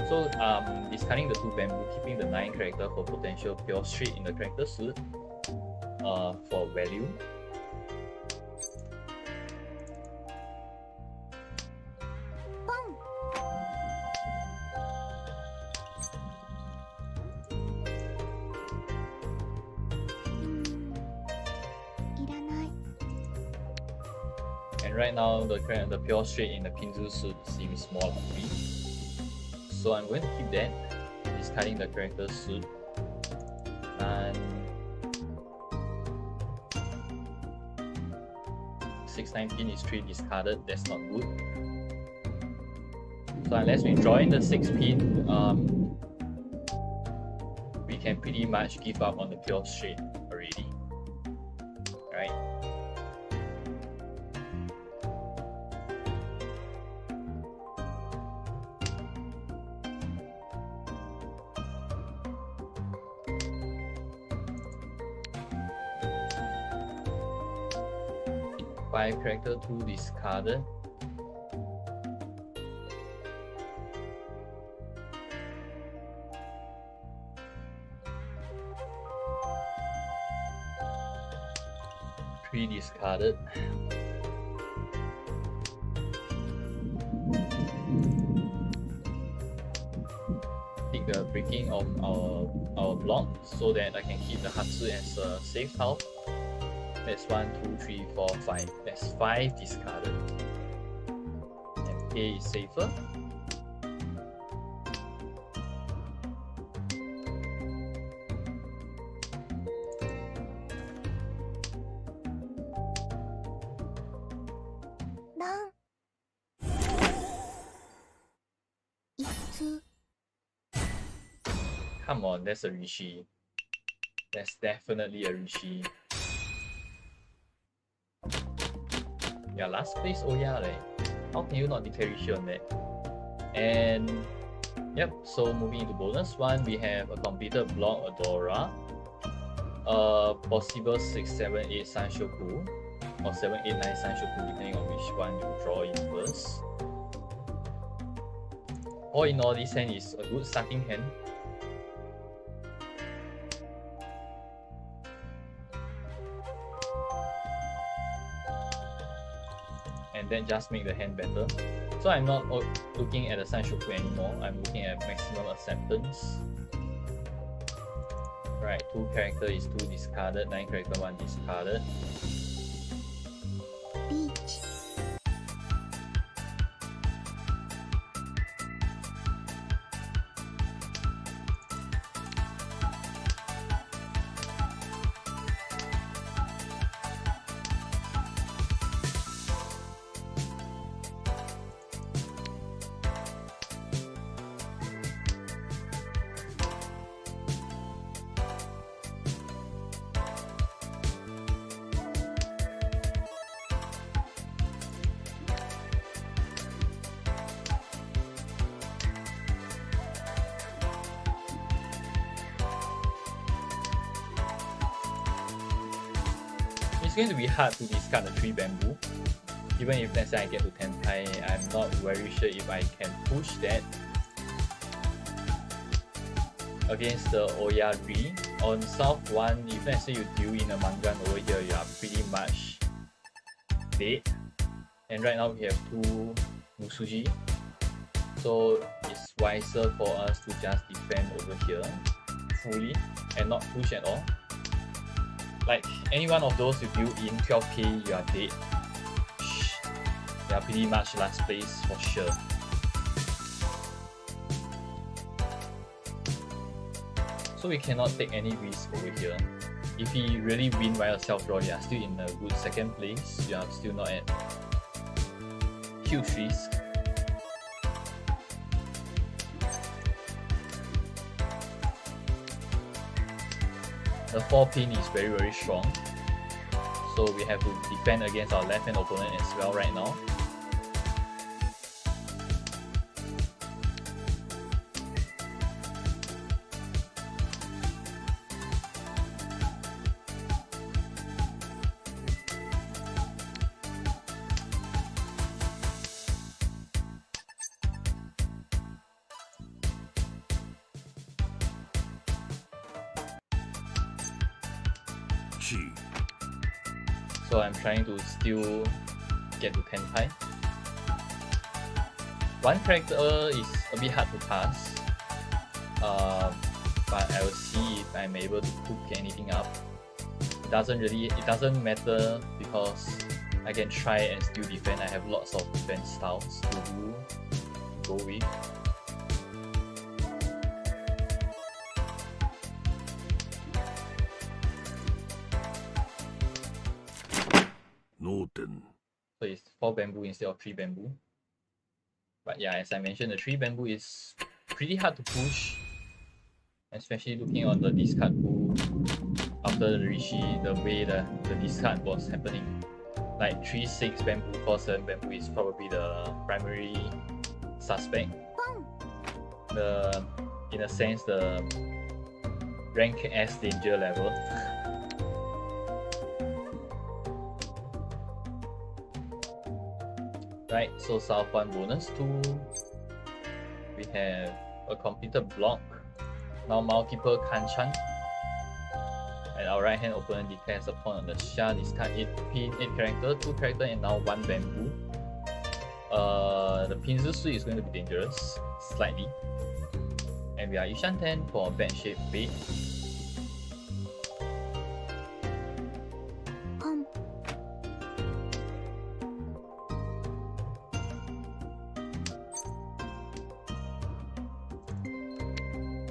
So discarding the 2 bamboo, keeping the 9 character for potential pure straight in the character suit for value. And right now the pure straight in the Pinzu suit seems more likely. So I'm going to keep that, discarding the character suit. And 6-9 pin is 3 discarded, that's not good. So unless we draw in the 6 pin, we can pretty much give up on the pure straight already. Right? Five character, 2 discarded. Discarded. Take the breaking of our block so that I can keep the Hatsu as a safe tile. That's 1, 2, 3, 4, 5. That's 5 discarded. And K is safer. Come on, that's a Rishi. That's definitely a Rishi. Yeah, last place, oh yeah, how can you not declare Rishi on that? And yep, so moving into bonus one, we have a completed block Adora, possible 6, 7, 8 Sanshoku, or 7, 8, 9 Sanshoku, depending on which one you draw in first. All in all, this hand is a good starting hand. And then just make the hand better. So I'm not looking at the Sanshoku anymore, I'm looking at maximum acceptance. Right, 2 character is 2 discarded, 9 character 1 discarded. Beach. It's going to be hard to discard the 3 bamboo. Even if let's say I get to Tenpai, I'm not very sure if I can push that against the Oyari. On South 1, if let's say you deal in a Mangan over here, you are pretty much dead. And right now we have 2 Musuji. So it's wiser for us to just defend over here fully and not push at all. Like any one of those you deal in 12k, you are dead. You are pretty much last place for sure. So we cannot take any risk over here. If we really win by a self-draw, you are still in a good 2nd place. You are still not at huge risk. The 4 pin is very strong, so we have to defend against our left hand opponent as well right now. So I'm trying to still get to Tenpai. One character is a bit hard to pass, but I will see if I'm able to cook anything up. It doesn't matter because I can try and still defend. I have lots of defense styles to go with. Noten. So it's 4 bamboo instead of 3 bamboo. But yeah, as I mentioned, the 3 bamboo is pretty hard to push, especially looking on the discard pool after the Rishi, the way the discard was happening. Like 3-6 bamboo, 4-7 bamboo is probably the primary suspect. In a sense, the rank S danger level. Right, so South 1 bonus 2. We have a completed block. Now multiple Hanchan. And our right hand opponent declares a pawn on the Sha, discard 8 pin, 8 character, 2 character, and now 1 bamboo. The Pinzu Suite is going to be dangerous, slightly. And we are Ishan 10 for bad shape bait.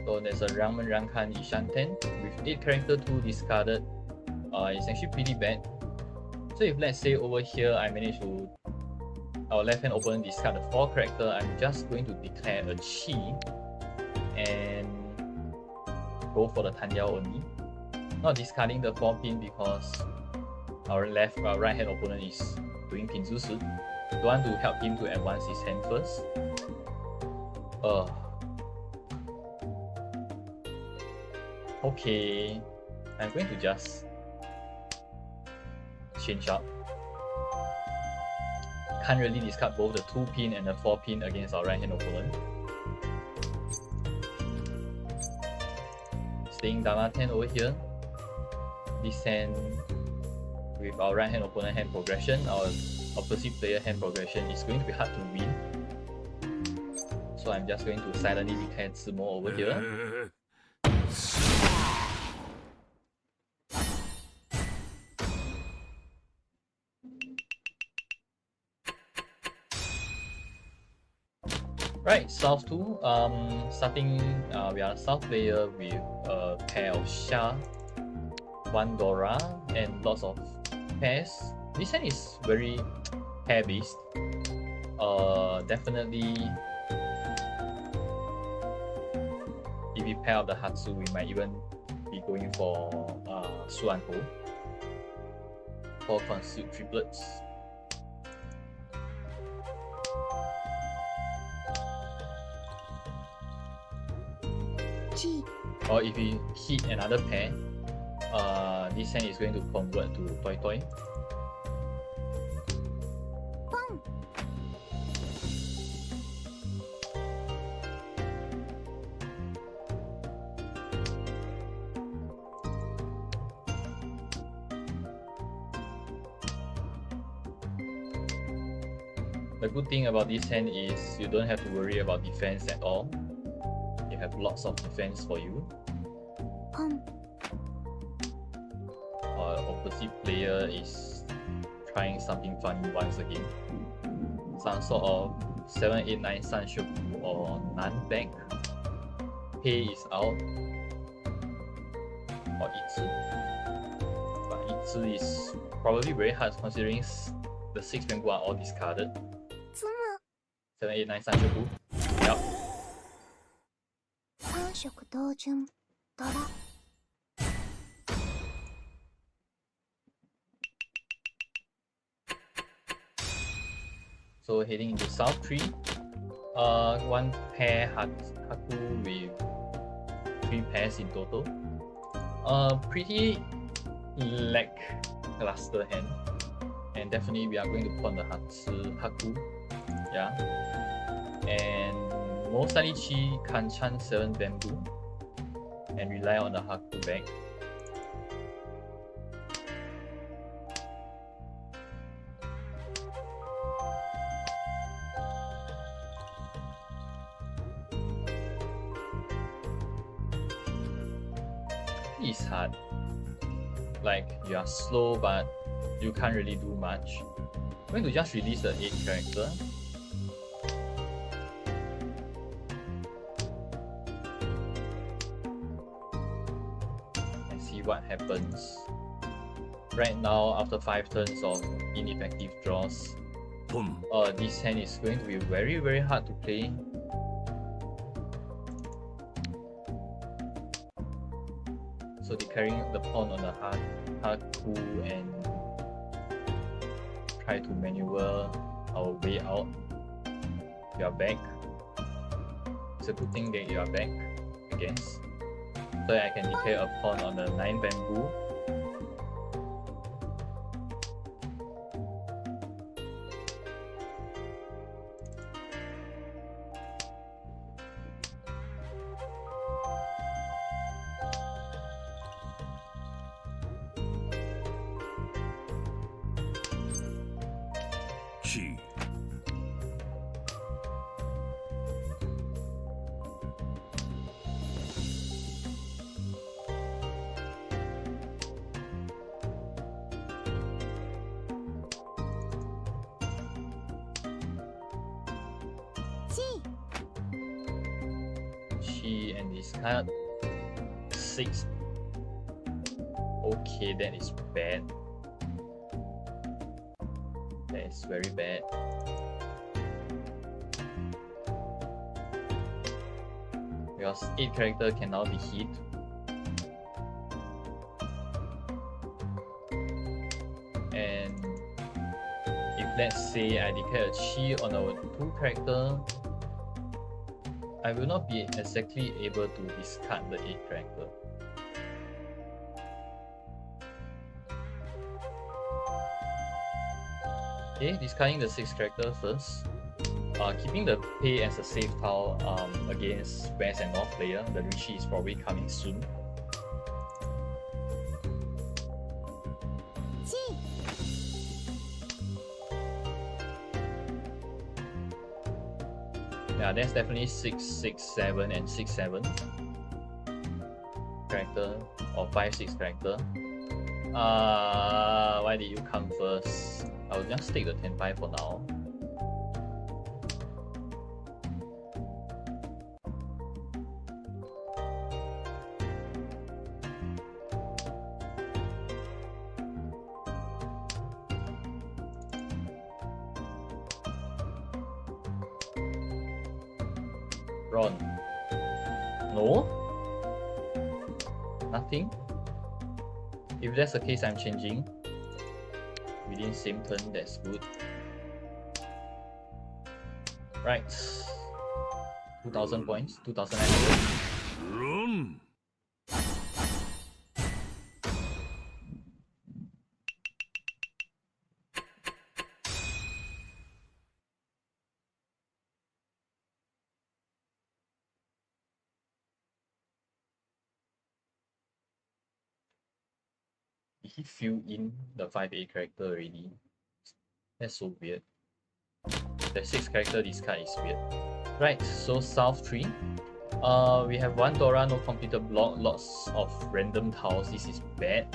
So there's a Rangman Rangkan Ishan 10 with 8 character 2 discarded. It's actually pretty bad. So if let's say over here I manage to, our left hand opponent discard the 4 character, I'm just going to declare a Chi and go for the Tanyao only. Not discarding the 4 pin because our right hand opponent is doing Pinzusu. Don't want to help him to advance his hand first. Okay, I'm going to just change up. Can't really discard both the 2 pin and the 4 pin against our right hand opponent. Staying Dama 10 over here. This hand with our right hand opponent hand progression, our opposite player hand progression is going to be hard to win. So I'm just going to silently declare Tsumo over here. Right, South 2. Starting, we are South player with a pair of Sha, 1 Dora, and lots of pairs. This hand is very pair based. Definitely, if we pair up the Hatsu, we might even be going for Suan Ho for concealed triplets. Or if we hit another pair, this hand is going to convert to Toi Toi. The good thing about this hand is you don't have to worry about defense at all. You have lots of defense for you. Opposite player is trying something funny once again. Some sort of 789 Sanshoku or Nan back. Pei is out. Or Itsu. But Itsu is probably very hard considering the 6 bamboo are all discarded. 789 Sanshoku. Yup. 3色同順ドラ So heading into South 3. 1 pair Haku with 3 pairs in total. Pretty lackluster hand. And definitely we are going to pawn the Haku. Yeah. And most likely Chi Kanchan 7 bamboo. And rely on the Haku back. It's hard. like you are slow but you can't really do much, I'm going to just release the 8 character. And see what happens. Right now, after 5 turns of ineffective draws, this hand is going to be very, very hard to play. So declaring the pawn on the Haku and try to maneuver our way out. You are back. It's a good thing that you are back, I guess. So I can declare a pawn on the 9 bamboo. Chi. Chi and discard 6. Okay, that is bad. That is very bad. Because 8 character can now be hit. And if let's say I declare a Chi on our 2 character, I will not be exactly able to discard the 8 character. Okay, discarding the 6 character first. Keeping the pay as a safe tile against West and North player. The Rishi is probably coming soon. Yeah, that's definitely 6, 6, 7 and 6, 7 character or 5, 6 character. Why did you come first? I'll just take the 10-5 for now. Ron. No? Nothing? If that's the case, I'm changing. Within same turn, that's good. Right. 2000 points, 2900. Run. He fill in the 5A character already. That's so weird. The 6 character discard is weird. Right, so South 3. We have 1 Dora, no completed block, lots of random tiles. This is bad.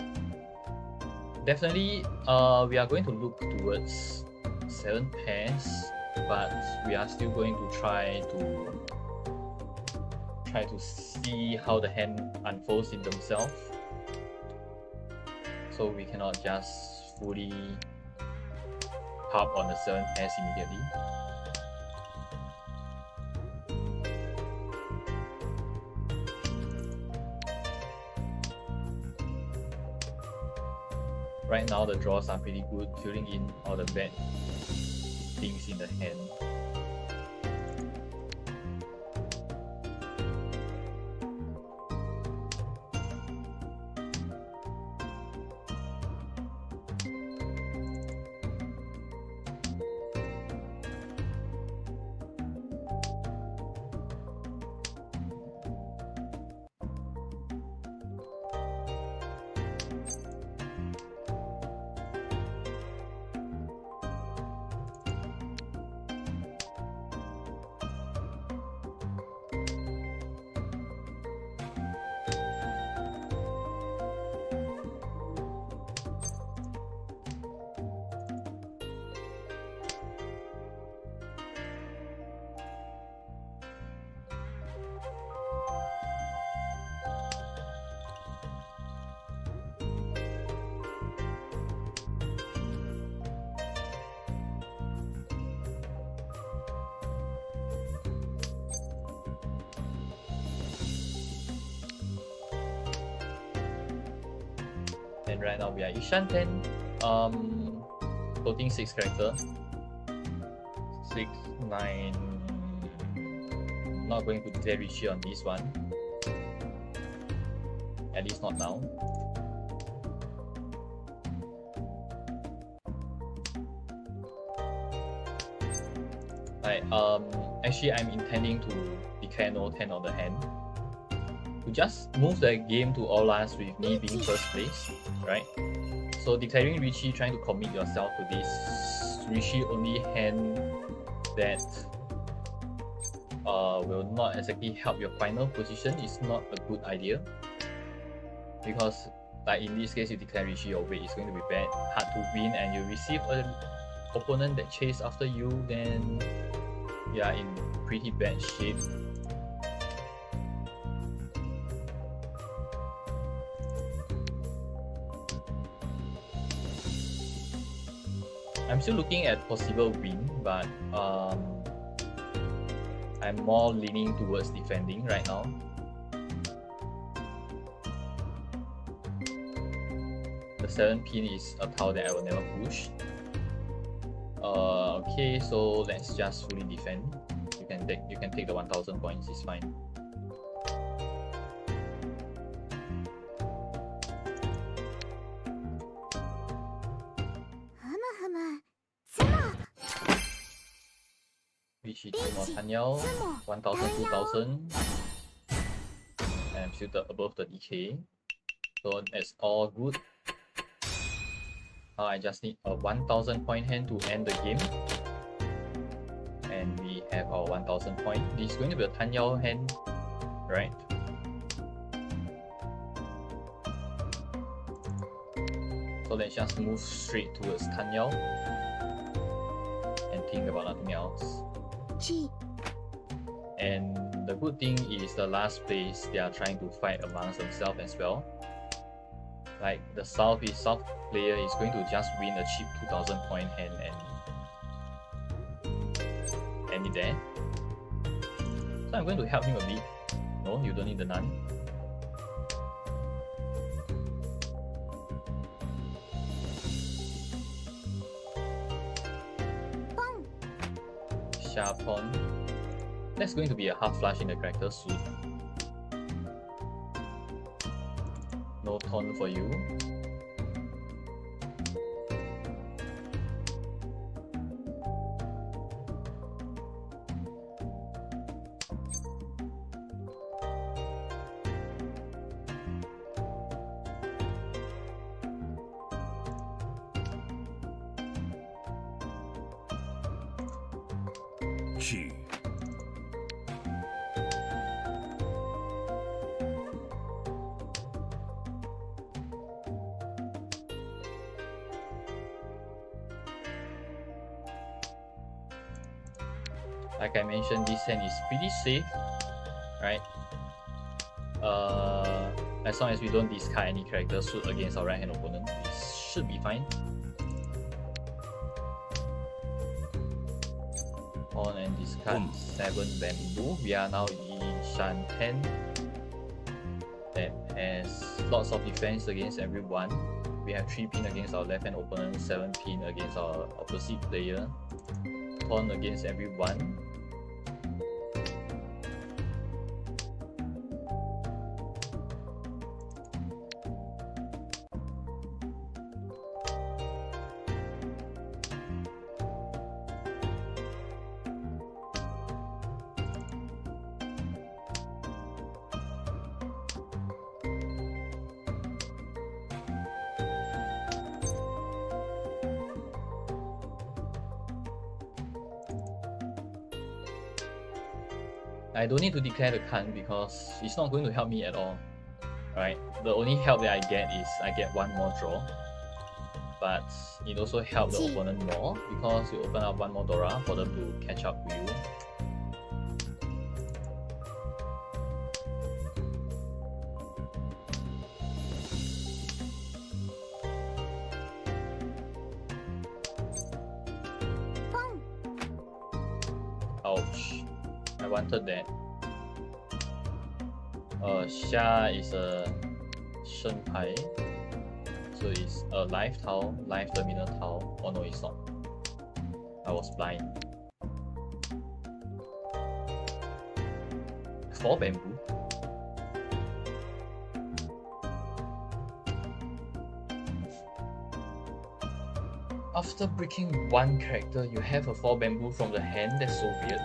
Definitely, we are going to look towards 7 pairs, but we are still going to try to see how the hand unfolds in themselves. So we cannot just fully harp on the 7 pairs immediately. Right now the draws are pretty good, filling in all the bad things in the hand. right now we are Ishan 10, floating 6 character. 6, 9. Not going to declare Richie on this one. At least not now. Right, actually I'm intending to declare no 10 on the hand. To just move the game to all last with me being first place, right? So declaring Richie, trying to commit yourself to this Richie only hand that will not exactly help your final position is not a good idea. Because like in this case, you declare Richie, your weight is going to be bad, hard to win, and you receive an opponent that chase after you, then you are in pretty bad shape. I'm still looking at possible win, but I'm more leaning towards defending right now. The 7 pin is a tile that I will never push. Okay, so let's just fully defend. You can take the 1000 points, it's fine. Which is more Tanyao, 1000, 2000. And I'm still above 30k. So that's all good. I just need a 1000 point hand to end the game. And we have our 1000 point. This is going to be a Tanyao hand, right? So let's just move straight towards Tanyao and think about nothing else. And the good thing is the last place they are trying to fight amongst themselves as well. Like the South player is going to just win a cheap 2000 point hand and end it there. So I'm going to help him a bit. No, you don't need the none. Sharpon. That's going to be a half flush in the character suit. No taunt for you. Chi. Like I mentioned, this hand is pretty safe, right? As long as we don't discard any character suit against our right hand opponent, it should be fine. On and discard 7 bamboo. We are now Ishan 10 that has lots of defense against everyone. We have 3 pin against our left hand opponent, 7 pin against our opposite player, taunt against everyone. I don't need to declare the Khan because it's not going to help me at all. Right? The only help that I get is I get 1 more draw. But it also helps the opponent more because you open up 1 more Dora for them to catch up with you. Ouch. I wanted that. Xia is a Shen Pai. So it's a live tile, live terminal tile. Oh no, it's not. I was blind. 4 bamboo. After breaking one character, you have a 4 bamboo from the hand. That's so weird.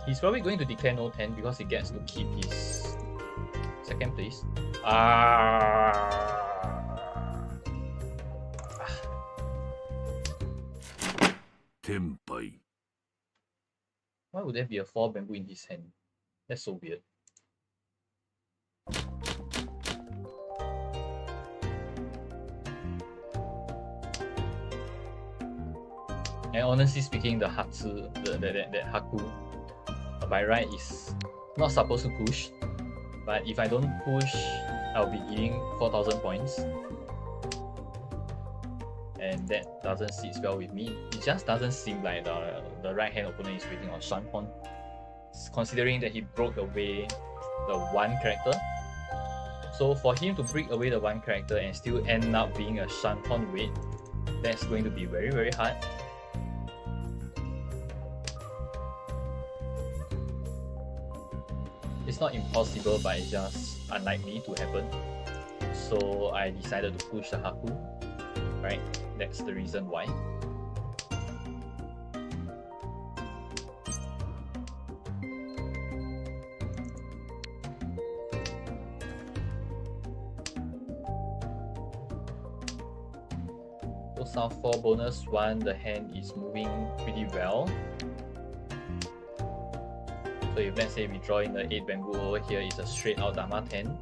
He's probably going to declare no 10 because he gets to keep his second place. Tenpai. Why would there be a 4 bamboo in his hand? That's so weird. And honestly speaking, the Hatsu, that Haku, by right is not supposed to push. But if I don't push, I'll be getting 4,000 points. And that doesn't sit well with me. It just doesn't seem like the right hand opponent is waiting on Shanpon. Considering that he broke away the one character. So for him to break away the one character and still end up being a Shanpon wait, that's going to be very, very hard. It's not impossible, but it's just unlikely to happen. So I decided to push the Haku. Right? That's the reason why. So South 4 bonus 1, the hand is moving pretty well. So if let's say we draw in the 8 bamboo over here, it's a straight out Dama 10.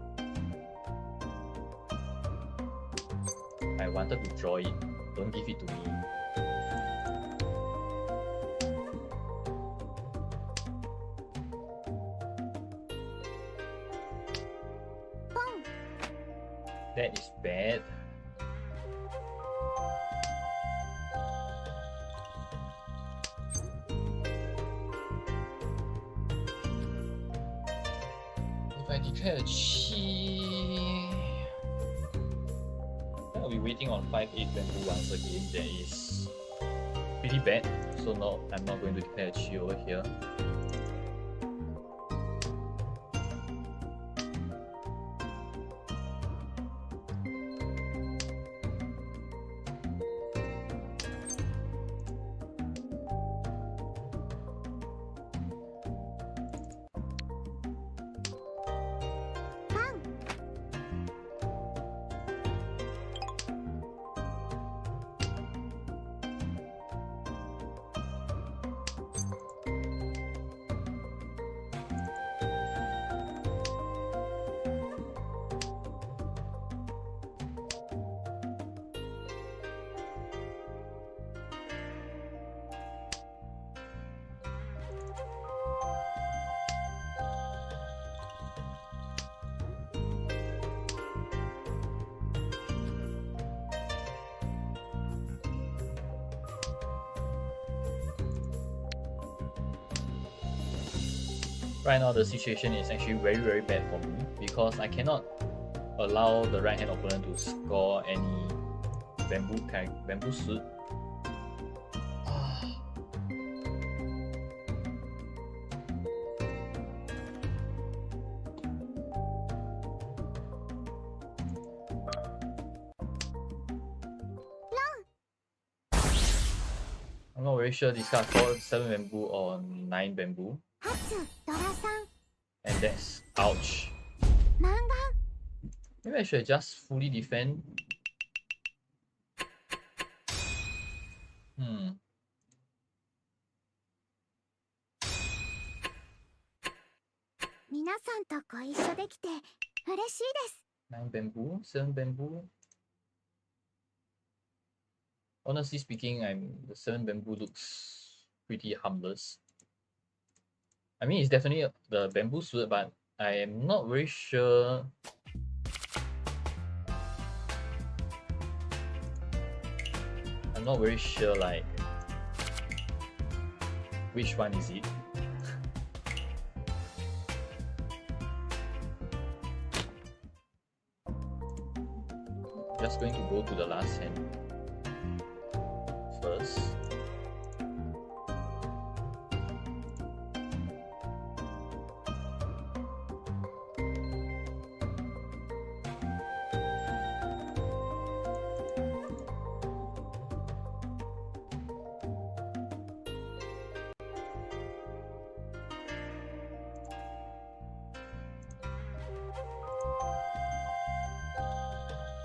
I wanted to draw it, don't give it to me. That is bad. If I declare a chi, I'll be waiting on 5-8 bamboo once again. That is pretty bad. So no, I'm not going to declare a chi over here. Right now the situation is actually very, very bad for me because I cannot allow the right hand opponent to score any bamboo suit. I'm not very sure this card called 7 bamboo or 9 bamboo. And that's ouch. Maybe I should just fully defend. Nine bamboo, 7 bamboo. Honestly speaking, the 7 bamboo looks pretty harmless. I mean, it's definitely the bamboo suit, but I am not very sure I'm not very sure like which one is it. Just going to go to the last hand first.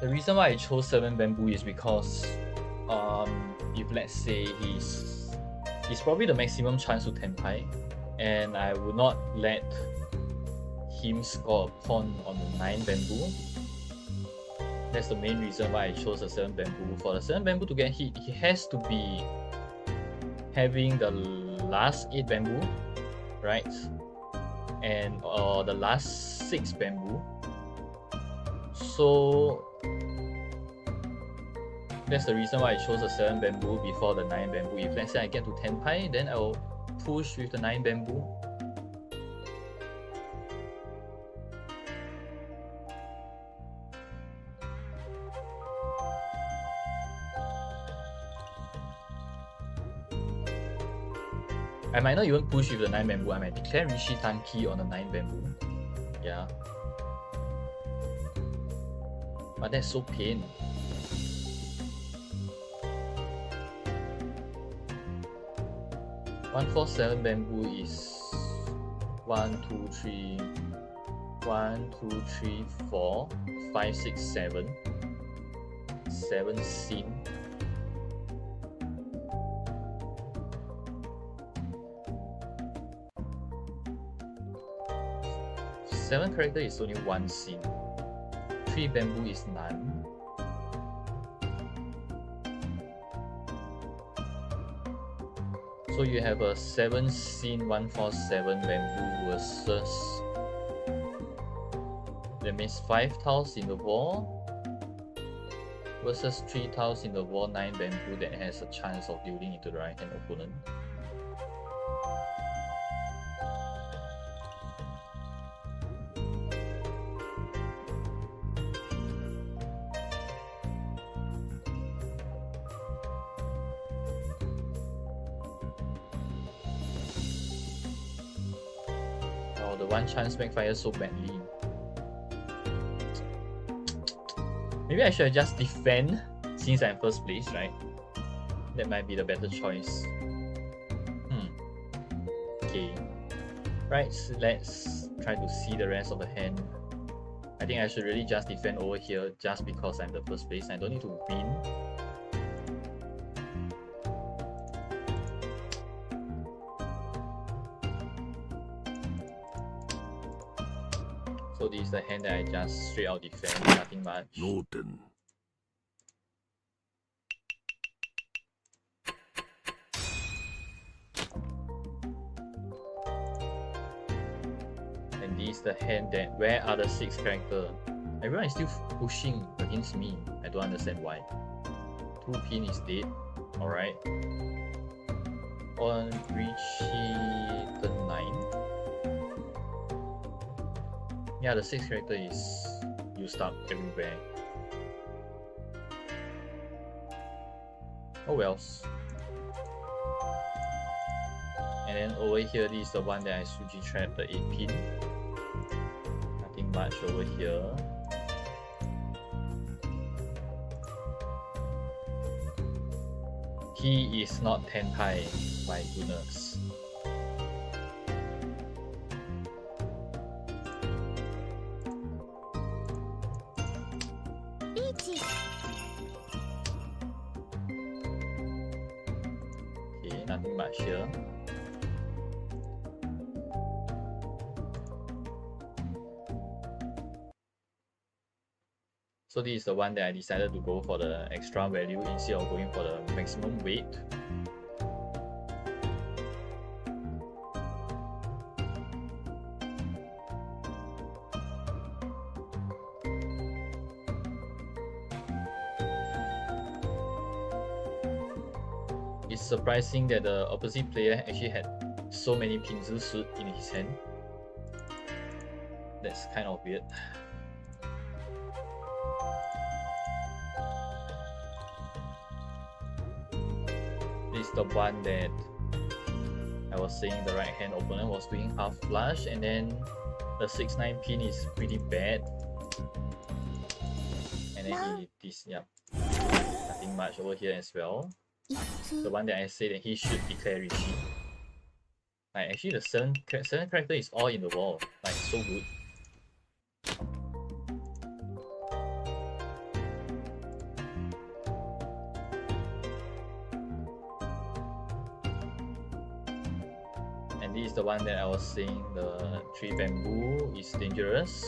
The reason why I chose 7 bamboo is because if let's say he's probably the maximum chance to tenpai, and I would not let him score a pawn on the 9 bamboo. That's the main reason why I chose the 7 bamboo. For the 7 bamboo to get hit, he has to be having the last 8 bamboo, right? And the last 6 bamboo. So that's the reason why I chose the 7 bamboo before the 9 bamboo. If let's say I get to 10 pi, then I will push with the 9 bamboo. I might not even push with the 9 bamboo. I might declare Rishi Tanki on the 9 bamboo. Yeah. But that's so pain. One, 4, 7 bamboo is 1, 2, 3, 1, 2, 3, 4, 5, 6, 7. 7 sin. Seven character is only 1 sin. 3 bamboo is none. So you have a 7 sin 147 bamboo versus, that means 5 tiles in the wall versus 3 tiles in the wall, 9 bamboo that has a chance of dealing into the right hand opponent. The one chance backfire so badly. Maybe I should just defend since I'm first place, right? That might be the better choice. Okay. Right, so let's try to see the rest of the hand. I think I should really just defend over here just because I'm the first place. I don't need to win. So this is the hand that I just straight out defend, nothing much. Noten. And this is the hand that, where are the 6 characters? Everyone is still pushing against me. I don't understand why. 2 pin is dead. Alright. On Richie the 9. Yeah, the 6 character is used up everywhere. Oh wells. And then over here, this is the one that I Suji trapped, the 8 pin. Nothing much over here. He is not Tenpai, my goodness. Okay, nothing much here. So this is the one that I decided to go for the extra value instead of going for the maximum weight. it's surprising that the opposite player actually had so many pinzi suit in his hand. That's kind of weird. This is the one that I was saying the right hand opponent was doing half flush, and then the 6-9 pin is pretty bad. And then he this nothing much over here as well. The one that I say that he should declare Rishi. Like actually the 7 character is all in the wall. Like so good. And this is the one that I was saying, the 3 bamboo is dangerous.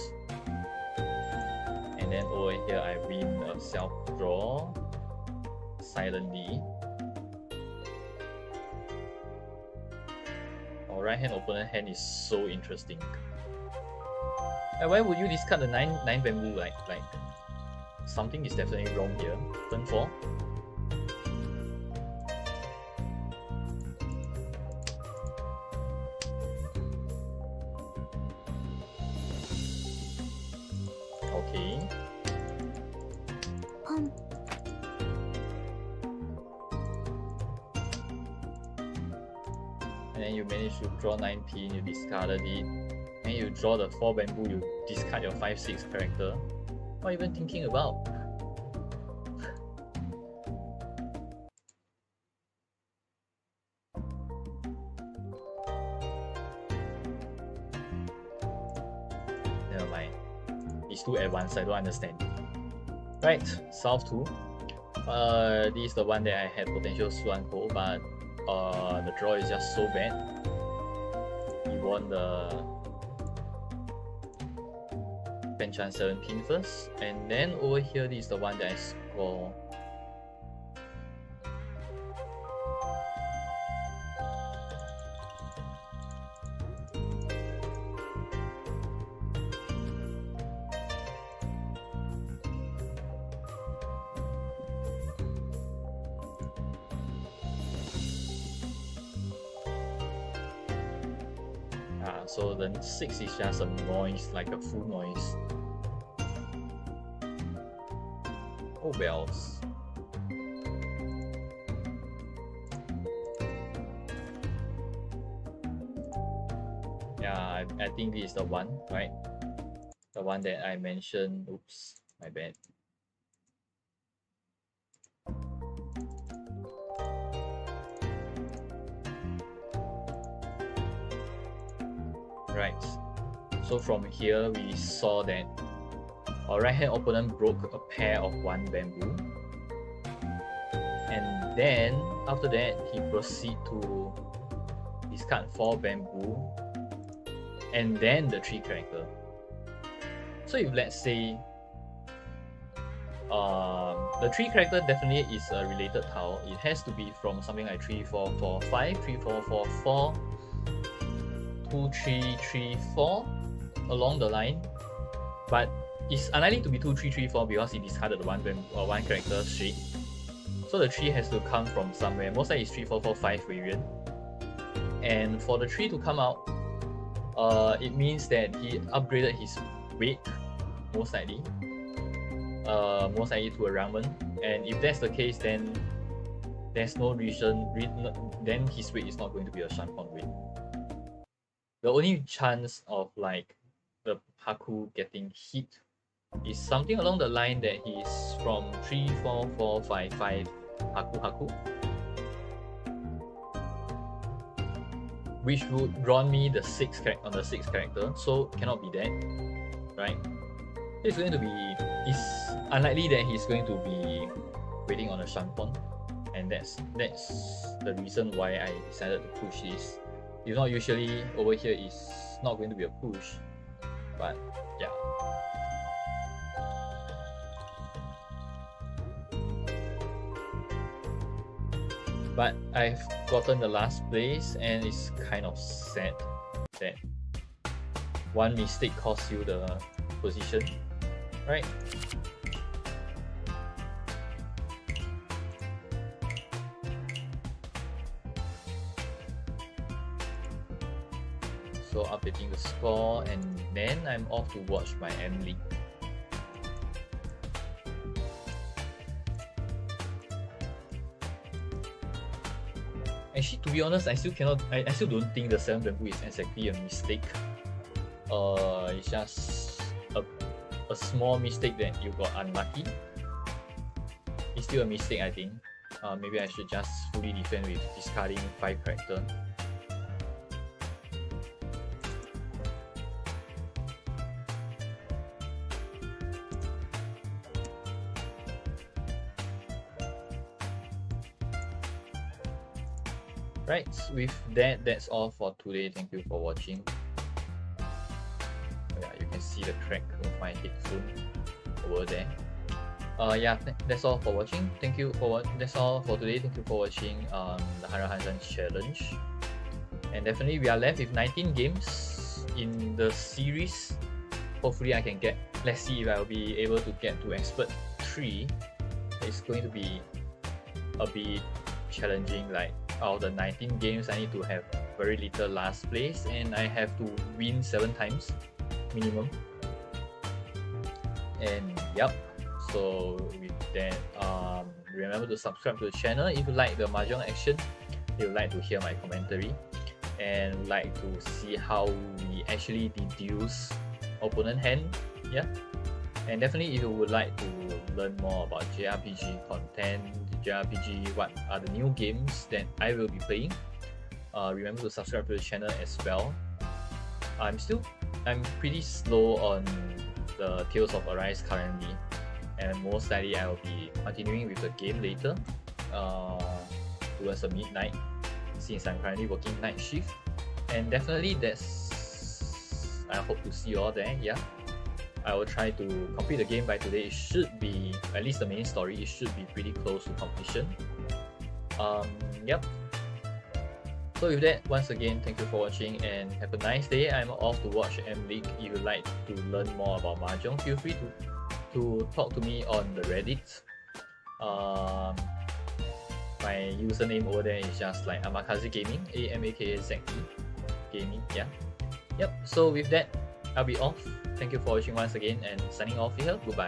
And then over here I win a self draw silently. Our right hand opponent hand is so interesting. And why would you discard the 9 bamboo? Like something is definitely wrong here. Turn 4. Okay. And then you manage to draw 9 pin, you discarded it. And you draw the 4 bamboo, you discard your 5-6 character. What are you even thinking about? Never mind. It's too advanced, I don't understand. Right, South 2. This is the one that I had potential Swan Ho, but the draw is just so bad. He won the Hanchan 7 pin first, and then over here this is the one that I score. So the 6 is just a noise, like a full noise. Oh bells. Yeah, I think this is the one, right? The one that I mentioned. Oops, my bad. Right, so from here we saw that our right hand opponent broke a pair of 1 bamboo, and then after that he proceed to discard 4 bamboo and then the 3 character. So if let's say the 3 character definitely is a related tile, it has to be from something like 3 4 4 5, 3 4 4 4, 2 3 3 4 along the line, but it's unlikely to be 2 3 3 4 because he discarded one character straight. So the 3 has to come from somewhere. Most likely it's 3 4 4 5 variant. And for the 3 to come out, it means that he upgraded his weight, most likely to a ramen. And if that's the case, then there's no reason. Then his weight is not going to be a Shanpon weight. The only chance of like the Haku getting hit is something along the line that he's from 3 4 4 5 5 Haku, which would draw me the 6 character, so cannot be that, right? It's going to be, it's unlikely that he's going to be waiting on a Shanpon, and that's the reason why I decided to push this. If not, usually over here is not going to be a push, but yeah. But I've gotten the last place, and it's kind of sad that one mistake costs you the position, right? So updating the score, and then I'm off to watch my M League. Actually, to be honest, I still don't think the 7 bamboo is exactly a mistake. It's just a small mistake that you got unlucky. It's still a mistake, I think. Maybe I should just fully defend with discarding 5 character. Right, with that, that's all for today. Thank you for watching. Yeah, you can see the crack of my headphone over there. Yeah, that's all for watching. That's all for today. Thank you for watching the 100 Hanchan challenge. And definitely we are left with 19 games in the series. Hopefully I can get, let's see if I'll be able to get to expert 3. It's going to be a bit challenging. Like out of the 19 games, I need to have very little last place, and I have to win 7 times minimum. And yep, so with that, remember to subscribe to the channel if you like the Mahjong action, if you like to hear my commentary, and like to see how we actually deduce opponent hand. Yeah, and definitely if you would like to learn more about JRPG content, JRPG, what are the new games that I will be playing, remember to subscribe to the channel as well. I'm pretty slow on the Tales of Arise currently, and most likely I will be continuing with the game later, towards the midnight, since I'm currently working night shift. And definitely I hope to see you all there. Yeah, I will try to complete the game by today. It should be, at least the main story, it should be pretty close to completion. Yep. So with that, once again, thank you for watching and have a nice day. I'm off to watch M League. If you'd like to learn more about Mahjong, feel free to talk to me on the Reddit. My username over there is just like Amakaze Gaming, AMAKAZE Gaming. Yeah. Yep. So with that, I'll be off. Thank you for watching once again, and signing off here. Goodbye.